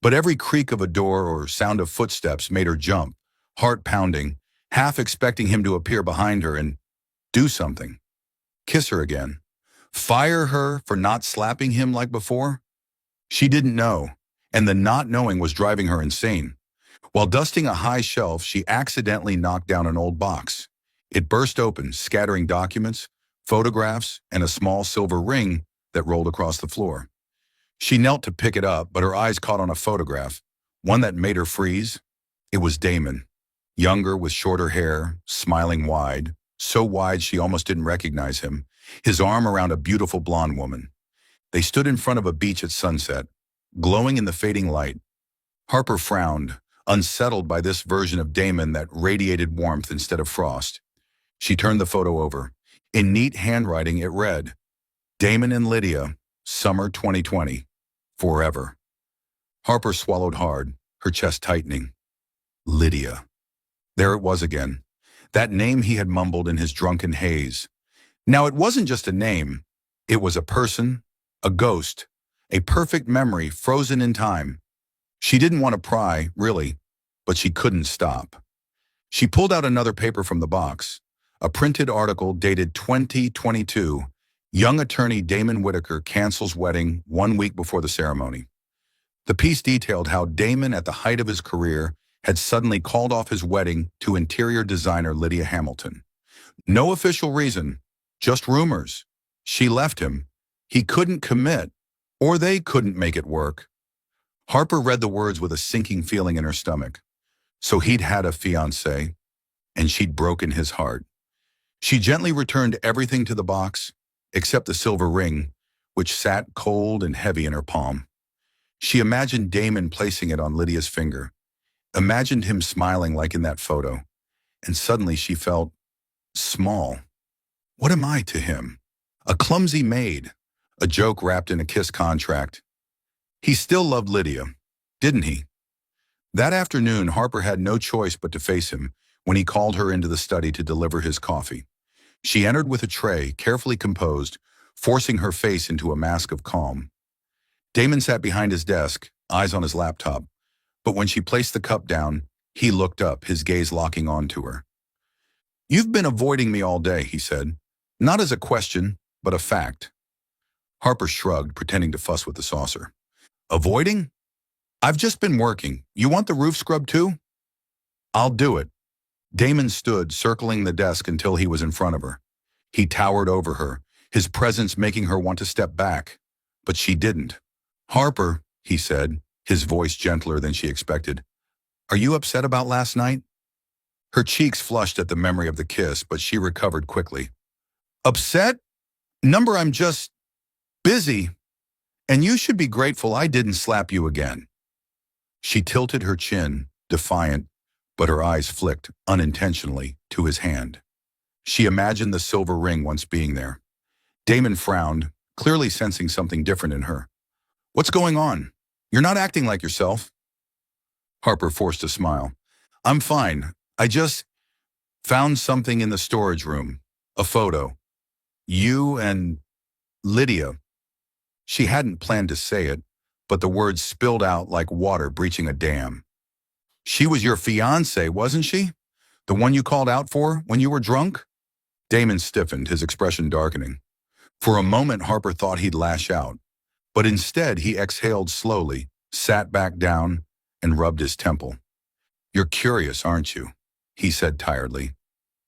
But every creak of a door or sound of footsteps made her jump, heart pounding, half expecting him to appear behind her and do something. Kiss her again. Fire her for not slapping him like before? She didn't know, and the not knowing was driving her insane. While dusting a high shelf, she accidentally knocked down an old box. It burst open, scattering documents, photographs, and a small silver ring that rolled across the floor. She knelt to pick it up, but her eyes caught on a photograph, one that made her freeze. It was Damon, younger with shorter hair, smiling wide, so wide she almost didn't recognize him, his arm around a beautiful blonde woman. They stood in front of a beach at sunset, glowing in the fading light. Harper frowned, unsettled by this version of Damon that radiated warmth instead of frost. She turned the photo over. In neat handwriting, it read, Damon and Lydia, Summer 2020, forever. Harper swallowed hard, her chest tightening. Lydia. There it was again. That name he had mumbled in his drunken haze. Now it wasn't just a name. It was a person, a ghost, a perfect memory frozen in time. She didn't want to pry, really, but she couldn't stop. She pulled out another paper from the box, a printed article dated 2022, Young Attorney Damon Whitaker cancels wedding 1 week before the ceremony. The piece detailed how Damon, at the height of his career, had suddenly called off his wedding to interior designer Lydia Hamilton. No official reason, just rumors. She left him. He couldn't commit, or they couldn't make it work. Harper read the words with a sinking feeling in her stomach. So he'd had a fiancée, and she'd broken his heart. She gently returned everything to the box, except the silver ring, which sat cold and heavy in her palm. She imagined Damon placing it on Lydia's finger, imagined him smiling like in that photo, and suddenly she felt small. What am I to him? A clumsy maid, a joke wrapped in a kiss contract. He still loved Lydia, didn't he? That afternoon, Harper had no choice but to face him when he called her into the study to deliver his coffee. She entered with a tray, carefully composed, forcing her face into a mask of calm. Damon sat behind his desk, eyes on his laptop, but when she placed the cup down, he looked up, his gaze locking onto her. You've been avoiding me all day, he said, not as a question, but a fact. Harper shrugged, pretending to fuss with the saucer. Avoiding? I've just been working. You want the roof scrubbed too? I'll do it. Damon stood, circling the desk until he was in front of her. He towered over her, his presence making her want to step back. But she didn't. Harper, he said, his voice gentler than she expected. Are you upset about last night? Her cheeks flushed at the memory of the kiss, but she recovered quickly. Upset? Number, I'm just busy. And you should be grateful I didn't slap you again. She tilted her chin, defiant, but her eyes flicked, unintentionally, to his hand. She imagined the silver ring once being there. Damon frowned, clearly sensing something different in her. What's going on? You're not acting like yourself. Harper forced a smile. I'm fine. I just found something in the storage room. A photo. You and Lydia. She hadn't planned to say it, but the words spilled out like water breaching a dam. She was your fiancée, wasn't she? The one you called out for when you were drunk? Damon stiffened, his expression darkening. For a moment, Harper thought he'd lash out, but instead he exhaled slowly, sat back down, and rubbed his temple. You're curious, aren't you? He said tiredly.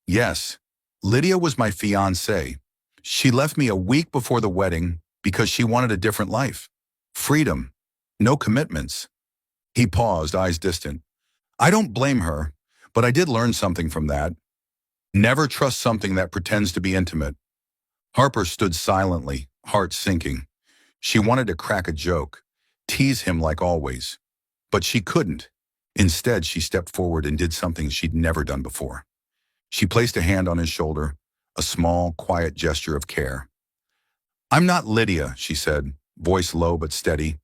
Yes, Lydia was my fiancée. She left me a week before the wedding because she wanted a different life. Freedom. No commitments. He paused, eyes distant. I don't blame her, but I did learn something from that. Never trust something that pretends to be intimate. Harper stood silently, heart sinking. She wanted to crack a joke, tease him like always. But she couldn't. Instead, she stepped forward and did something she'd never done before. She placed a hand on his shoulder, a small, quiet gesture of care. I'm not Lydia, she said, voice low but steady.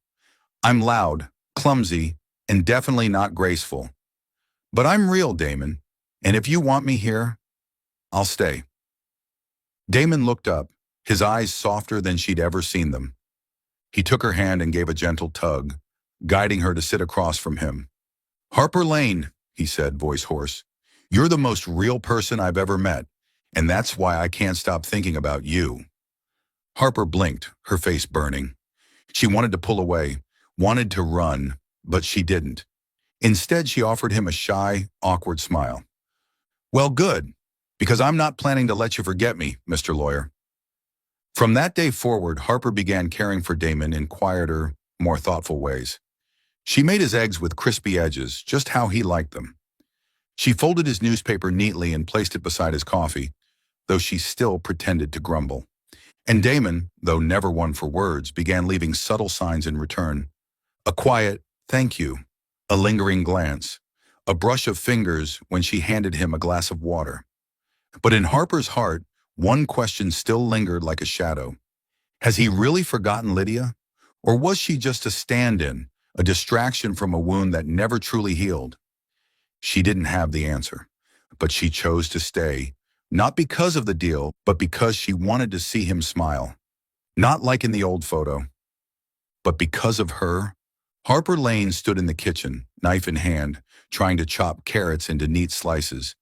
I'm loud, clumsy, and definitely not graceful. But I'm real, Damon, and if you want me here, I'll stay. Damon looked up, his eyes softer than she'd ever seen them. He took her hand and gave a gentle tug, guiding her to sit across from him. Harper Lane, he said, voice hoarse, you're the most real person I've ever met, and that's why I can't stop thinking about you. Harper blinked, her face burning. She wanted to pull away, wanted to run, but she didn't. Instead, she offered him a shy, awkward smile. Well, good, because I'm not planning to let you forget me, Mr. Lawyer. From that day forward, Harper began caring for Damon in quieter, more thoughtful ways. She made his eggs with crispy edges, just how he liked them. She folded his newspaper neatly and placed it beside his coffee, though she still pretended to grumble. And Damon, though never one for words, began leaving subtle signs in return. A quiet, thank you, a lingering glance, a brush of fingers when she handed him a glass of water. But in Harper's heart, one question still lingered like a shadow. Has he really forgotten Lydia? Or was she just a stand-in, a distraction from a wound that never truly healed? She didn't have the answer, but she chose to stay, not because of the deal, but because she wanted to see him smile. Not like in the old photo, but because of her. Harper Lane stood in the kitchen, knife in hand, trying to chop carrots into neat slices,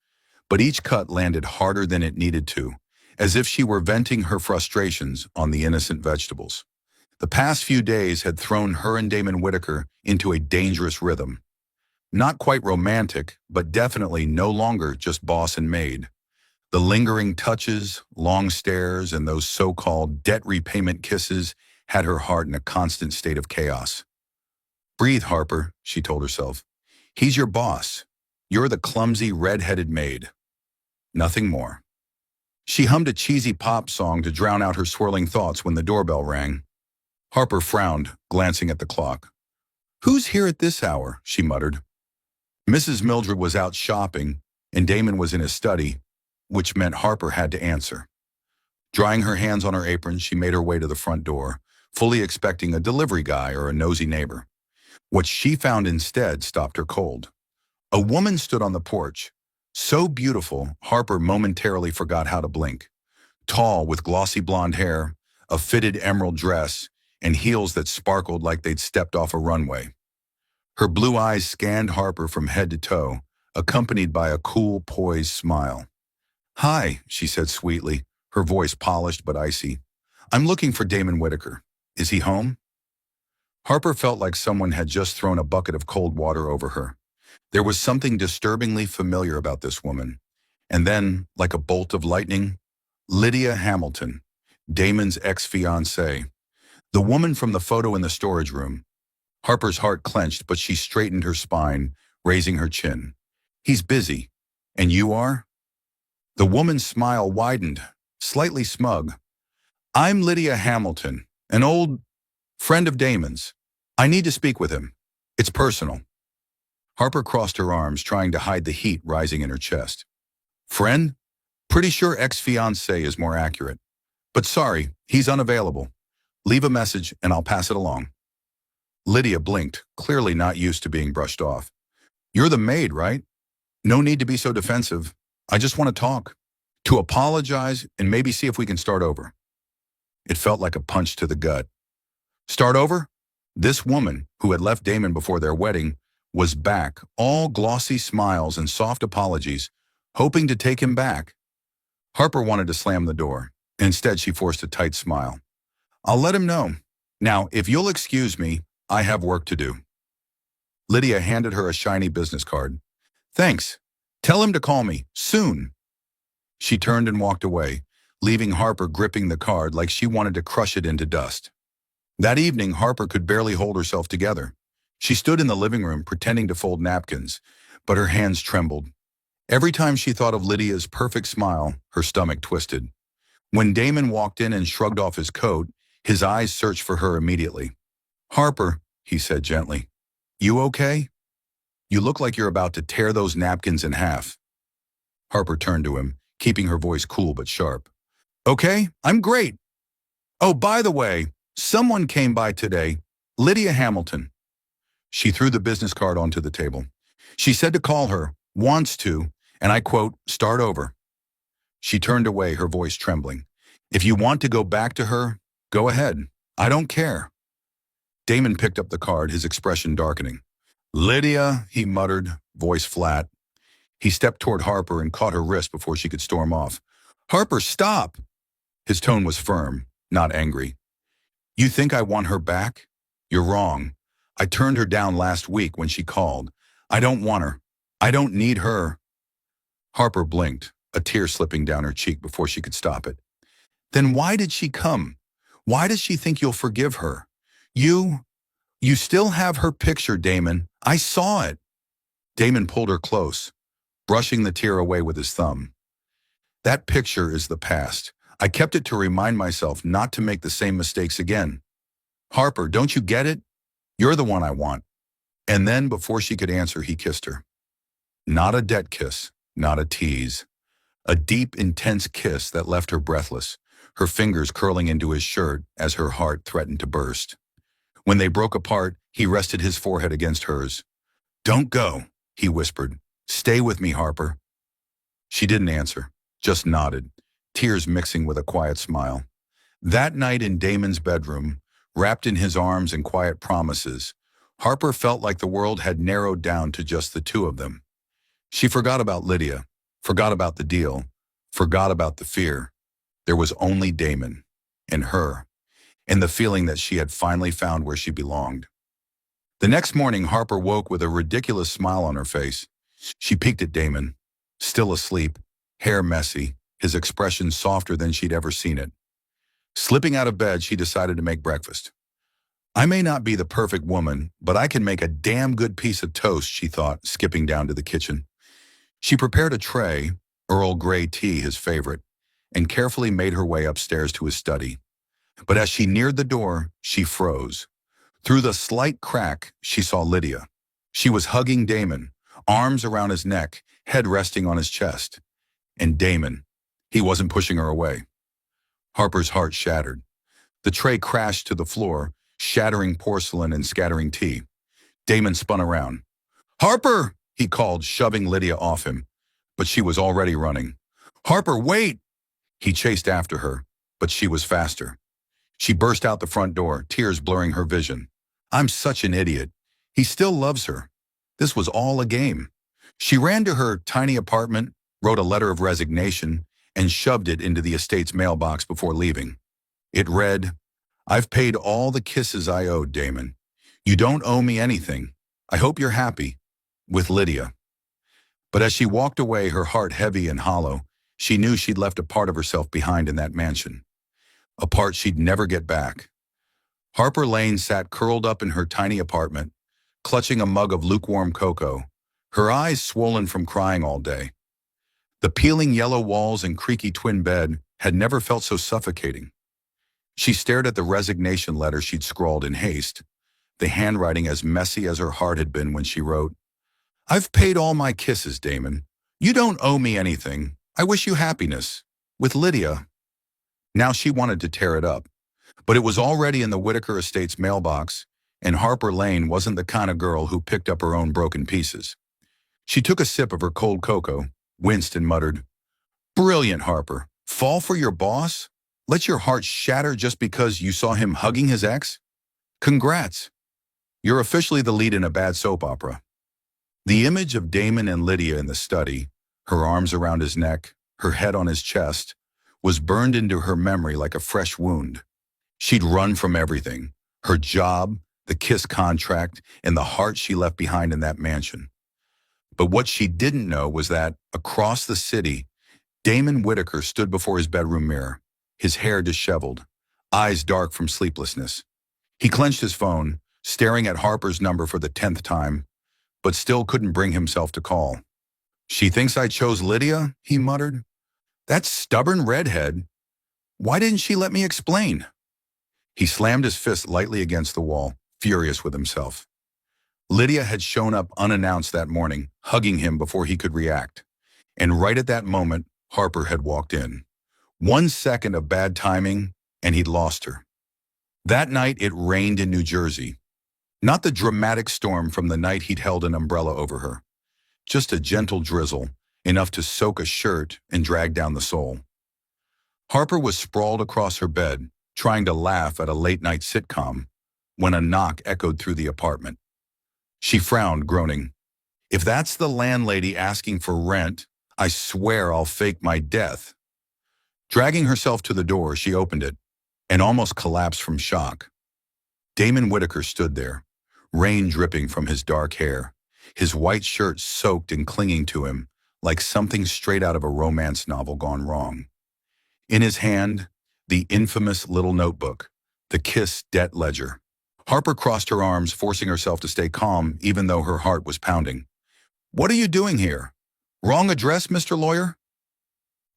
but each cut landed harder than it needed to, as if she were venting her frustrations on the innocent vegetables. The past few days had thrown her and Damon Whitaker into a dangerous rhythm. Not quite romantic, but definitely no longer just boss and maid. The lingering touches, long stares, and those so-called debt repayment kisses had her heart in a constant state of chaos. Breathe, Harper, she told herself. He's your boss. You're the clumsy, red-headed maid. Nothing more. She hummed a cheesy pop song to drown out her swirling thoughts when the doorbell rang. Harper frowned, glancing at the clock. Who's here at this hour? She muttered. Mrs. Mildred was out shopping, and Damon was in his study, which meant Harper had to answer. Drying her hands on her apron, she made her way to the front door, fully expecting a delivery guy or a nosy neighbor. What she found instead stopped her cold. A woman stood on the porch, so beautiful Harper momentarily forgot how to blink. Tall, with glossy blonde hair, a fitted emerald dress, and heels that sparkled like they'd stepped off a runway. Her blue eyes scanned Harper from head to toe, accompanied by a cool, poised smile. Hi, she said sweetly, her voice polished but icy. I'm looking for Damon Whitaker. Is he home? Harper felt like someone had just thrown a bucket of cold water over her. There was something disturbingly familiar about this woman. And then, like a bolt of lightning, Lydia Hamilton, Damon's ex-fiancée. The woman from the photo in the storage room. Harper's heart clenched, but she straightened her spine, raising her chin. He's busy. And you are? The woman's smile widened, slightly smug. I'm Lydia Hamilton, an old friend of Damon's. I need to speak with him. It's personal. Harper crossed her arms, trying to hide the heat rising in her chest. Friend? Pretty sure ex-fiancé is more accurate. But sorry, he's unavailable. Leave a message and I'll pass it along. Lydia blinked, clearly not used to being brushed off. You're the maid, right? No need to be so defensive. I just want to talk. To apologize and maybe see if we can start over. It felt like a punch to the gut. Start over? This woman, who had left Damon before their wedding, was back, all glossy smiles and soft apologies, hoping to take him back. Harper wanted to slam the door. Instead, she forced a tight smile. I'll let him know. Now, if you'll excuse me, I have work to do. Lydia handed her a shiny business card. Thanks. Tell him to call me, soon. She turned and walked away, leaving Harper gripping the card like she wanted to crush it into dust. That evening, Harper could barely hold herself together. She stood in the living room pretending to fold napkins, but her hands trembled. Every time she thought of Lydia's perfect smile, her stomach twisted. When Damon walked in and shrugged off his coat, his eyes searched for her immediately. Harper, he said gently, you okay? You look like you're about to tear those napkins in half. Harper turned to him, keeping her voice cool but sharp. Okay, I'm great. Oh, by the way, someone came by today, Lydia Hamilton. She threw the business card onto the table. She said to call her, wants to, and I quote, start over. She turned away, her voice trembling. If you want to go back to her, go ahead. I don't care. Damon picked up the card, his expression darkening. Lydia, he muttered, voice flat. He stepped toward Harper and caught her wrist before she could storm off. Harper, stop! His tone was firm, not angry. You think I want her back? You're wrong. I turned her down last week when she called. I don't want her. I don't need her. Harper blinked, a tear slipping down her cheek before she could stop it. Then why did she come? Why does she think you'll forgive her? You still have her picture, Damon. I saw it. Damon pulled her close, brushing the tear away with his thumb. That picture is the past. I kept it to remind myself not to make the same mistakes again. Harper, don't you get it? You're the one I want. And then, before she could answer, he kissed her. Not a debt kiss, not a tease. A deep, intense kiss that left her breathless, her fingers curling into his shirt as her heart threatened to burst. When they broke apart, he rested his forehead against hers. Don't go, he whispered. Stay with me, Harper. She didn't answer, just nodded, tears mixing with a quiet smile. That night in Damon's bedroom, wrapped in his arms and quiet promises, Harper felt like the world had narrowed down to just the two of them. She forgot about Lydia, forgot about the deal, forgot about the fear. There was only Damon, and her, and the feeling that she had finally found where she belonged. The next morning, Harper woke with a ridiculous smile on her face. She peeked at Damon, still asleep, hair messy, his expression softer than she'd ever seen it. Slipping out of bed, she decided to make breakfast. I may not be the perfect woman, but I can make a damn good piece of toast, she thought, skipping down to the kitchen. She prepared a tray, Earl Grey tea, his favorite, and carefully made her way upstairs to his study. But as she neared the door, she froze. Through the slight crack, she saw Lydia. She was hugging Damon, arms around his neck, head resting on his chest. And Damon, he wasn't pushing her away. Harper's heart shattered. The tray crashed to the floor, shattering porcelain and scattering tea. Damon spun around. Harper, he called, shoving Lydia off him. But she was already running. Harper, wait! He chased after her, but she was faster. She burst out the front door, tears blurring her vision. I'm such an idiot. He still loves her. This was all a game. She ran to her tiny apartment, wrote a letter of resignation, and shoved it into the estate's mailbox before leaving. It read, I've paid all the kisses I owed, Damon. You don't owe me anything. I hope you're happy. With Lydia. But as she walked away, her heart heavy and hollow, she knew she'd left a part of herself behind in that mansion. A part she'd never get back. Harper Lane sat curled up in her tiny apartment, clutching a mug of lukewarm cocoa, her eyes swollen from crying all day. The peeling yellow walls and creaky twin bed had never felt so suffocating. She stared at the resignation letter she'd scrawled in haste, the handwriting as messy as her heart had been when she wrote, I've paid all my kisses, Damon. You don't owe me anything. I wish you happiness. With Lydia. Now she wanted to tear it up, but it was already in the Whitaker estate's mailbox, and Harper Lane wasn't the kind of girl who picked up her own broken pieces. She took a sip of her cold cocoa, winced and muttered, Brilliant, Harper. Fall for your boss? Let your heart shatter just because you saw him hugging his ex? Congrats. You're officially the lead in a bad soap opera. The image of Damon and Lydia in the study, her arms around his neck, her head on his chest, was burned into her memory like a fresh wound. She'd run from everything, her job, the kiss contract, and the heart she left behind in that mansion. But what she didn't know was that, across the city, Damon Whitaker stood before his bedroom mirror, his hair disheveled, eyes dark from sleeplessness. He clenched his phone, staring at Harper's number for the 10th time, but still couldn't bring himself to call. She thinks I chose Lydia, he muttered. That stubborn redhead. Why didn't she let me explain? He slammed his fist lightly against the wall, furious with himself. Lydia had shown up unannounced that morning, hugging him before he could react. And right at that moment, Harper had walked in. 1 second of bad timing, and he'd lost her. That night, it rained in New Jersey. Not the dramatic storm from the night he'd held an umbrella over her. Just a gentle drizzle, enough to soak a shirt and drag down the soul. Harper was sprawled across her bed, trying to laugh at a late-night sitcom, when a knock echoed through the apartment. She frowned, groaning, If that's the landlady asking for rent, I swear I'll fake my death. Dragging herself to the door, she opened it, and almost collapsed from shock. Damon Whitaker stood there, rain dripping from his dark hair, his white shirt soaked and clinging to him, like something straight out of a romance novel gone wrong. In his hand, the infamous little notebook, the Kiss debt ledger. Harper crossed her arms, forcing herself to stay calm even though her heart was pounding. What are you doing here? Wrong address, Mr. Lawyer?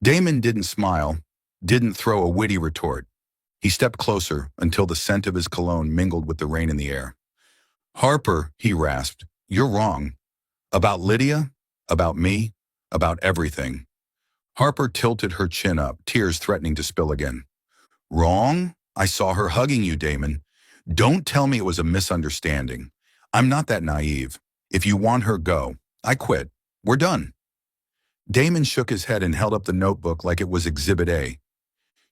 Damon didn't smile, didn't throw a witty retort. He stepped closer until the scent of his cologne mingled with the rain in the air. Harper, he rasped, you're wrong. About Lydia? About me? About everything. Harper tilted her chin up, tears threatening to spill again. Wrong? I saw her hugging you, Damon. Don't tell me it was a misunderstanding. I'm not that naive. If you want her, go. I quit. We're done. Damon shook his head and held up the notebook like it was Exhibit A.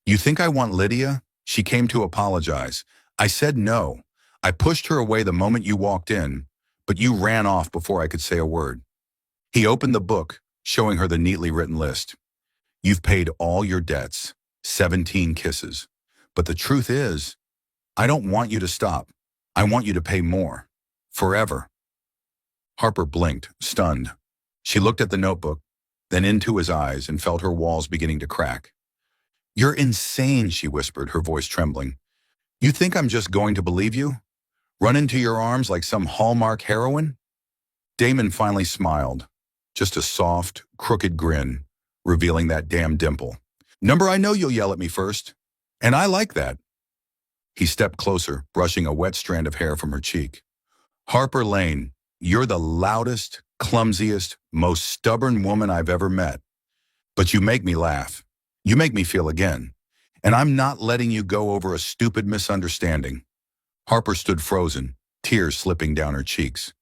You think I want Lydia? She came to apologize. I said no. I pushed her away the moment you walked in, but you ran off before I could say a word. He opened the book, showing her the neatly written list. You've paid all your debts, 17 kisses. But the truth is, I don't want you to stop. I want you to pay more. Forever. Harper blinked, stunned. She looked at the notebook, then into his eyes and felt her walls beginning to crack. You're insane, she whispered, her voice trembling. You think I'm just going to believe you? Run into your arms like some Hallmark heroine? Damon finally smiled, just a soft, crooked grin, revealing that damn dimple. Number, I know you'll yell at me first, and I like that. He stepped closer, brushing a wet strand of hair from her cheek. Harper Lane, you're the loudest, clumsiest, most stubborn woman I've ever met. But you make me laugh. You make me feel again. And I'm not letting you go over a stupid misunderstanding. Harper stood frozen, tears slipping down her cheeks.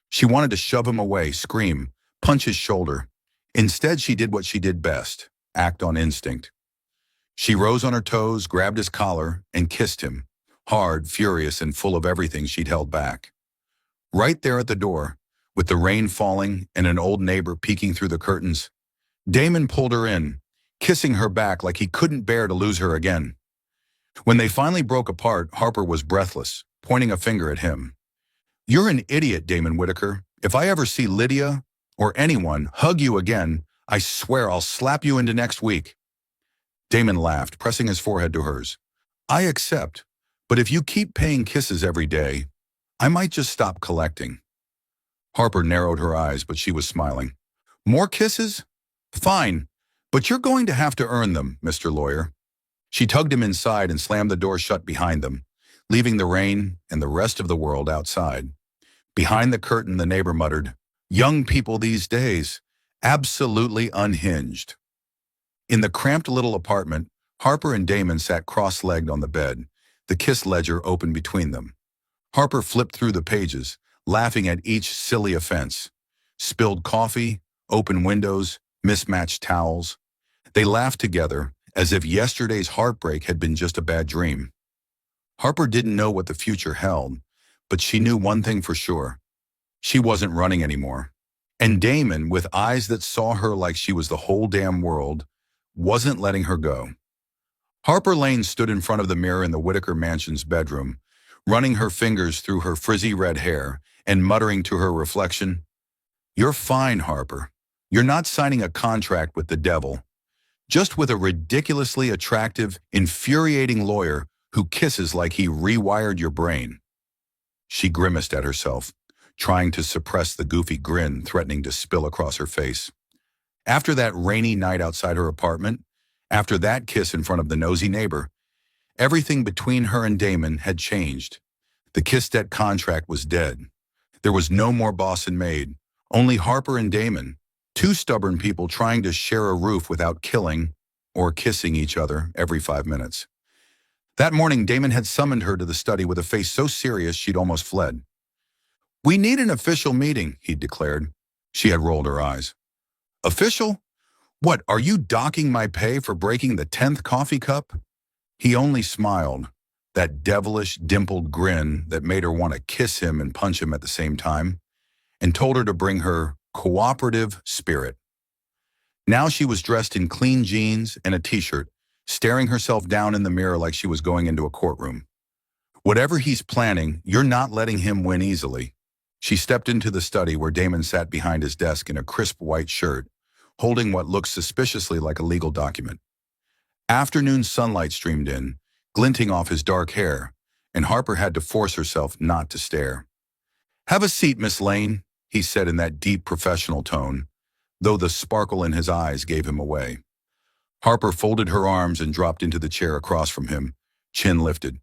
She wanted to shove him away, scream, punch his shoulder. Instead, she did what she did best, act on instinct. She rose on her toes, grabbed his collar, and kissed him, hard, furious, and full of everything she'd held back. Right there at the door, with the rain falling and an old neighbor peeking through the curtains, Damon pulled her in, kissing her back like he couldn't bear to lose her again. When they finally broke apart, Harper was breathless, pointing a finger at him. You're an idiot, Damon Whitaker. If I ever see Lydia or anyone hug you again, I swear I'll slap you into next week. Damon laughed, pressing his forehead to hers. I accept, but if you keep paying kisses every day, I might just stop collecting. Harper narrowed her eyes, but she was smiling. More kisses? Fine, but you're going to have to earn them, Mr. Lawyer. She tugged him inside and slammed the door shut behind them, leaving the rain and the rest of the world outside. Behind the curtain, the neighbor muttered, Young people these days, absolutely unhinged. In the cramped little apartment, Harper and Damon sat cross-legged on the bed, the kiss ledger open between them. Harper flipped through the pages, laughing at each silly offense. Spilled coffee, open windows, mismatched towels. They laughed together, as if yesterday's heartbreak had been just a bad dream. Harper didn't know what the future held, but she knew one thing for sure. She wasn't running anymore. And Damon, with eyes that saw her like she was the whole damn world, wasn't letting her go. Harper Lane stood in front of the mirror in the Whitaker mansion's bedroom, running her fingers through her frizzy red hair and muttering to her reflection, You're fine, Harper. You're not signing a contract with the devil, just with a ridiculously attractive, infuriating lawyer who kisses like he rewired your brain. She grimaced at herself, trying to suppress the goofy grin threatening to spill across her face. After that rainy night outside her apartment, after that kiss in front of the nosy neighbor, everything between her and Damon had changed. The kiss debt contract was dead. There was no more boss and maid, only Harper and Damon, two stubborn people trying to share a roof without killing or kissing each other every 5 minutes. That morning, Damon had summoned her to the study with a face so serious she'd almost fled. We need an official meeting, he'd declared. She had rolled her eyes. Official? What, are you docking my pay for breaking the 10th coffee cup? He only smiled, that devilish, dimpled grin that made her want to kiss him and punch him at the same time, and told her to bring her cooperative spirit. Now she was dressed in clean jeans and a t-shirt, staring herself down in the mirror like she was going into a courtroom. Whatever he's planning, you're not letting him win easily. She stepped into the study where Damon sat behind his desk in a crisp white shirt, holding what looked suspiciously like a legal document. Afternoon sunlight streamed in, glinting off his dark hair, and Harper had to force herself not to stare. Have a seat, Miss Lane, he said in that deep professional tone, though the sparkle in his eyes gave him away. Harper folded her arms and dropped into the chair across from him, chin lifted.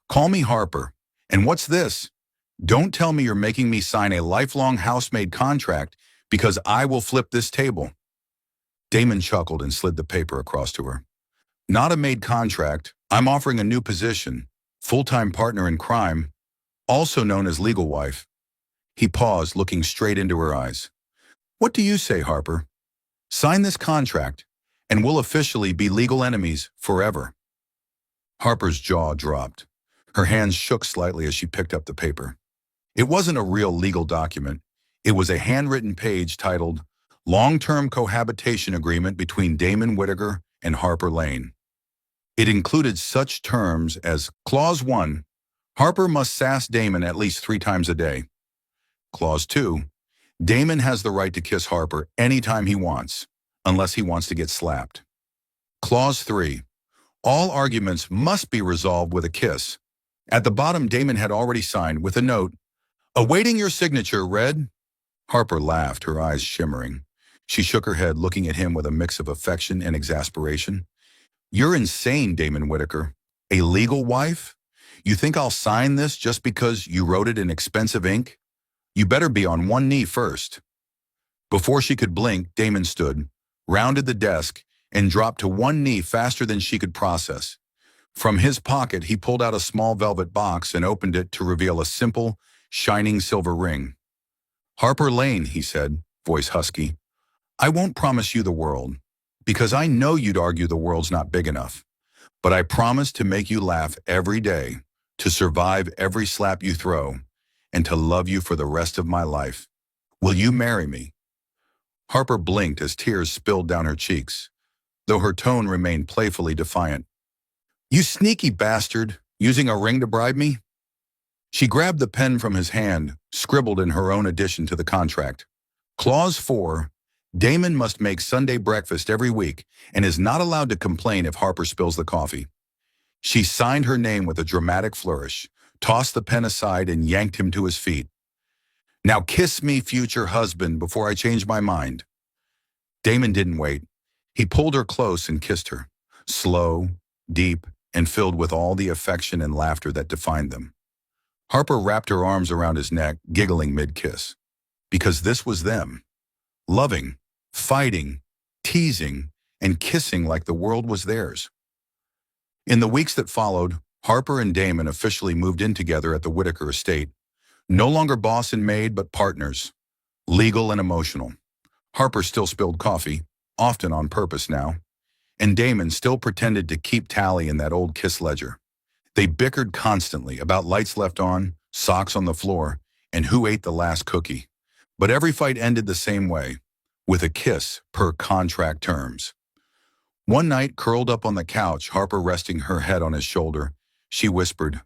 Call me Harper. And what's this? Don't tell me you're making me sign a lifelong housemaid contract because I will flip this table. Damon chuckled and slid the paper across to her. Not a maid contract. I'm offering a new position, full-time partner in crime, also known as legal wife. He paused, looking straight into her eyes. What do you say, Harper? Sign this contract, and we'll officially be legal enemies forever. Harper's jaw dropped. Her hands shook slightly as she picked up the paper. It wasn't a real legal document. It was a handwritten page titled Long-Term Cohabitation Agreement between Damon Whitaker and Harper Lane. It included such terms as Clause 1, Harper must sass Damon at least 3 times a day. Clause 2, Damon has the right to kiss Harper anytime he wants, unless he wants to get slapped. Clause 3, all arguments must be resolved with a kiss. At the bottom, Damon had already signed with a note, awaiting your signature, read. Harper laughed, her eyes shimmering. She shook her head, looking at him with a mix of affection and exasperation. You're insane, Damon Whitaker. A legal wife? You think I'll sign this just because you wrote it in expensive ink? You better be on one knee first. Before she could blink, Damon stood, rounded the desk, and dropped to one knee faster than she could process. From his pocket, he pulled out a small velvet box and opened it to reveal a simple, shining silver ring. Harper Lane, he said, voice husky. I won't promise you the world, because I know you'd argue the world's not big enough. But I promise to make you laugh every day, to survive every slap you throw, and to love you for the rest of my life. Will you marry me? Harper blinked as tears spilled down her cheeks, though her tone remained playfully defiant. You sneaky bastard, using a ring to bribe me? She grabbed the pen from his hand, scribbled in her own addition to the contract. Clause 4, Damon must make Sunday breakfast every week and is not allowed to complain if Harper spills the coffee. She signed her name with a dramatic flourish, tossed the pen aside, and yanked him to his feet. Now kiss me, future husband, before I change my mind. Damon didn't wait. He pulled her close and kissed her, slow, deep, and filled with all the affection and laughter that defined them. Harper wrapped her arms around his neck, giggling mid-kiss. Because this was them. Loving, fighting, teasing, and kissing like the world was theirs. In the weeks that followed, Harper and Damon officially moved in together at the Whitaker estate. No longer boss and maid, but partners. Legal and emotional. Harper still spilled coffee, often on purpose now. And Damon still pretended to keep tally in that old kiss ledger. They bickered constantly about lights left on, socks on the floor, and who ate the last cookie. But every fight ended the same way, with a kiss per contract terms. One night, curled up on the couch, Harper resting her head on his shoulder, she whispered,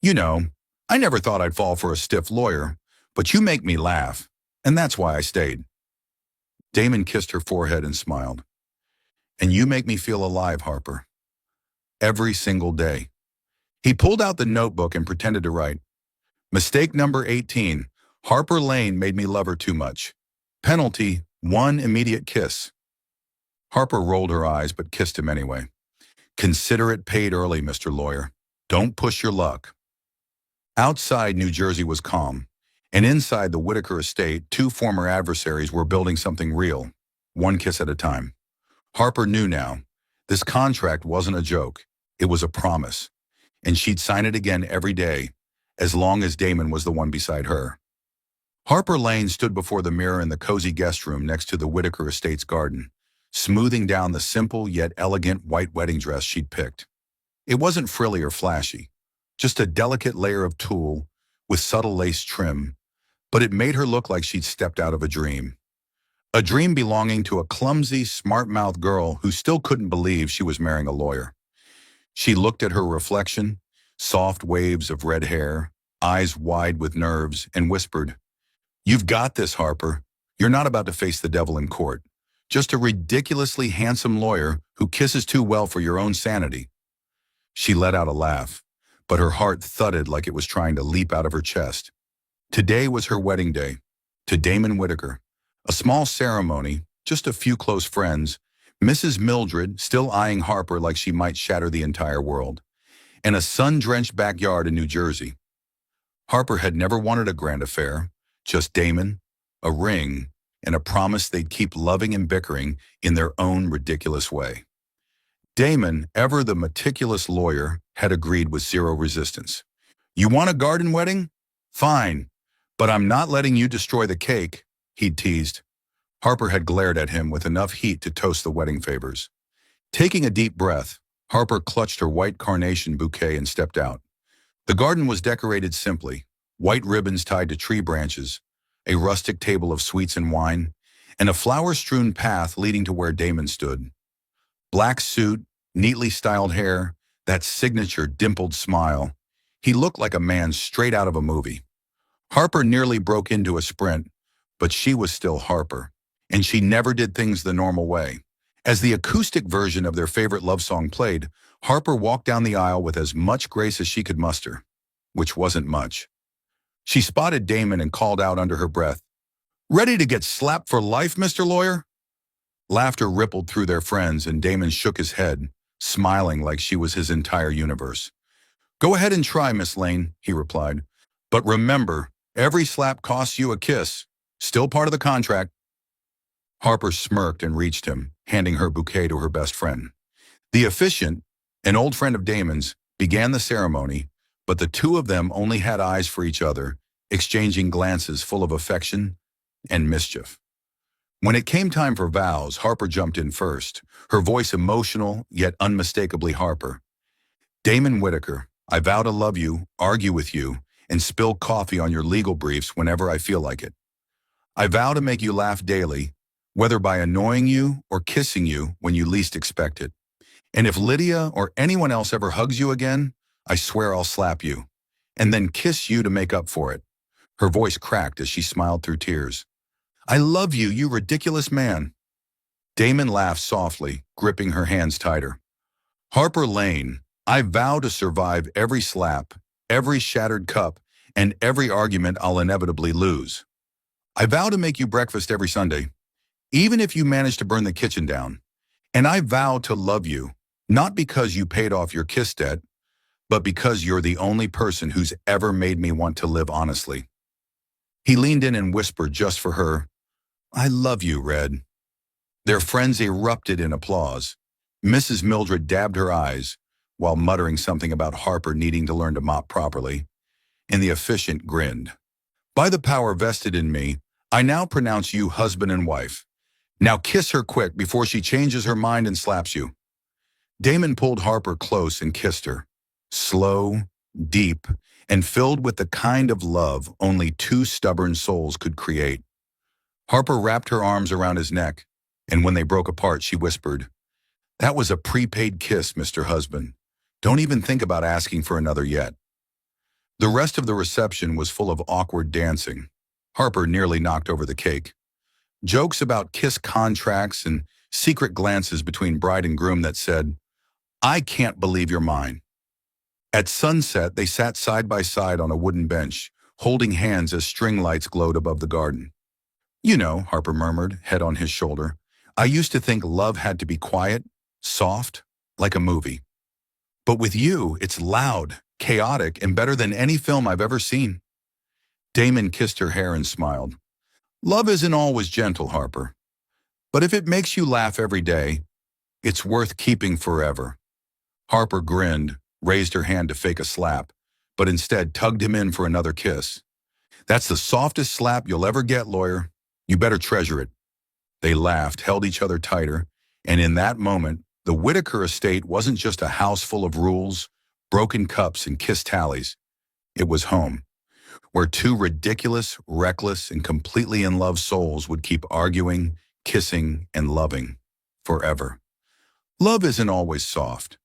You know, I never thought I'd fall for a stiff lawyer, but you make me laugh, and that's why I stayed. Damon kissed her forehead and smiled. And you make me feel alive, Harper. Every single day. He pulled out the notebook and pretended to write. Mistake number 18. Harper Lane made me love her too much. Penalty, 1 immediate kiss. Harper rolled her eyes but kissed him anyway. Consider it paid early, Mr. Lawyer. Don't push your luck. Outside, New Jersey was calm, and inside the Whitaker estate, 2 former adversaries were building something real, 1 kiss at a time. Harper knew now. This contract wasn't a joke. It was a promise. And she'd sign it again every day, as long as Damon was the one beside her. Harper Lane stood before the mirror in the cozy guest room next to the Whitaker estate's garden, smoothing down the simple yet elegant white wedding dress she'd picked. It wasn't frilly or flashy, just a delicate layer of tulle with subtle lace trim, but it made her look like she'd stepped out of a dream. A dream belonging to a clumsy, smart-mouthed girl who still couldn't believe she was marrying a lawyer. She looked at her reflection, soft waves of red hair, eyes wide with nerves, and whispered, You've got this, Harper. You're not about to face the devil in court. Just a ridiculously handsome lawyer who kisses too well for your own sanity. She let out a laugh, but her heart thudded like it was trying to leap out of her chest. Today was her wedding day, to Damon Whitaker. A small ceremony, just a few close friends, Mrs. Mildred still eyeing Harper like she might shatter the entire world, and a sun-drenched backyard in New Jersey. Harper had never wanted a grand affair, just Damon, a ring, and a promise they'd keep loving and bickering in their own ridiculous way. Damon, ever the meticulous lawyer, had agreed with zero resistance. You want a garden wedding? Fine, but I'm not letting you destroy the cake, he'd teased. Harper had glared at him with enough heat to toast the wedding favors. Taking a deep breath, Harper clutched her white carnation bouquet and stepped out. The garden was decorated simply, white ribbons tied to tree branches, a rustic table of sweets and wine, and a flower-strewn path leading to where Damon stood. Black suit, neatly styled hair, that signature dimpled smile. He looked like a man straight out of a movie. Harper nearly broke into a sprint, but she was still Harper, and she never did things the normal way. As the acoustic version of their favorite love song played, Harper walked down the aisle with as much grace as she could muster, which wasn't much. She spotted Damon and called out under her breath, "Ready to get slapped for life, Mr. Lawyer?" Laughter rippled through their friends, and Damon shook his head, smiling like she was his entire universe. "Go ahead and try, Miss Lane," he replied. "But remember, every slap costs you a kiss. Still part of the contract." Harper smirked and reached him, handing her bouquet to her best friend. The officiant, an old friend of Damon's, began the ceremony, but the two of them only had eyes for each other, exchanging glances full of affection and mischief. When it came time for vows, Harper jumped in first, her voice emotional yet unmistakably Harper. "Damon Whitaker, I vow to love you, argue with you, and spill coffee on your legal briefs whenever I feel like it. I vow to make you laugh daily, whether by annoying you or kissing you when you least expect it. And if Lydia or anyone else ever hugs you again, I swear I'll slap you, and then kiss you to make up for it." Her voice cracked as she smiled through tears. "I love you, you ridiculous man." Damon laughed softly, gripping her hands tighter. "Harper Lane, I vow to survive every slap, every shattered cup, and every argument I'll inevitably lose. I vow to make you breakfast every Sunday, even if you manage to burn the kitchen down. And I vow to love you, not because you paid off your kiss debt, but because you're the only person who's ever made me want to live honestly." He leaned in and whispered just for her, "I love you, Red." Their friends erupted in applause. Mrs. Mildred dabbed her eyes, while muttering something about Harper needing to learn to mop properly, and the officiant grinned. "By the power vested in me, I now pronounce you husband and wife. Now kiss her quick before she changes her mind and slaps you." Damon pulled Harper close and kissed her. Slow, deep, and filled with the kind of love only two stubborn souls could create. Harper wrapped her arms around his neck, and when they broke apart, she whispered, "That was a prepaid kiss, Mr. Husband. Don't even think about asking for another yet." The rest of the reception was full of awkward dancing. Harper nearly knocked over the cake. Jokes about kiss contracts and secret glances between bride and groom that said, "I can't believe you're mine." At sunset, they sat side by side on a wooden bench, holding hands as string lights glowed above the garden. "You know," Harper murmured, head on his shoulder, "I used to think love had to be quiet, soft, like a movie. But with you, it's loud, chaotic, and better than any film I've ever seen." Damon kissed her hair and smiled. "Love isn't always gentle, Harper. But if it makes you laugh every day, it's worth keeping forever." Harper grinned, raised her hand to fake a slap, but instead tugged him in for another kiss. "That's the softest slap you'll ever get, lawyer. You better treasure it." They laughed, held each other tighter, and in that moment, the Whitaker estate wasn't just a house full of rules, broken cups, and kiss tallies. It was home, where two ridiculous, reckless, and completely in love souls would keep arguing, kissing, and loving forever. Love isn't always soft.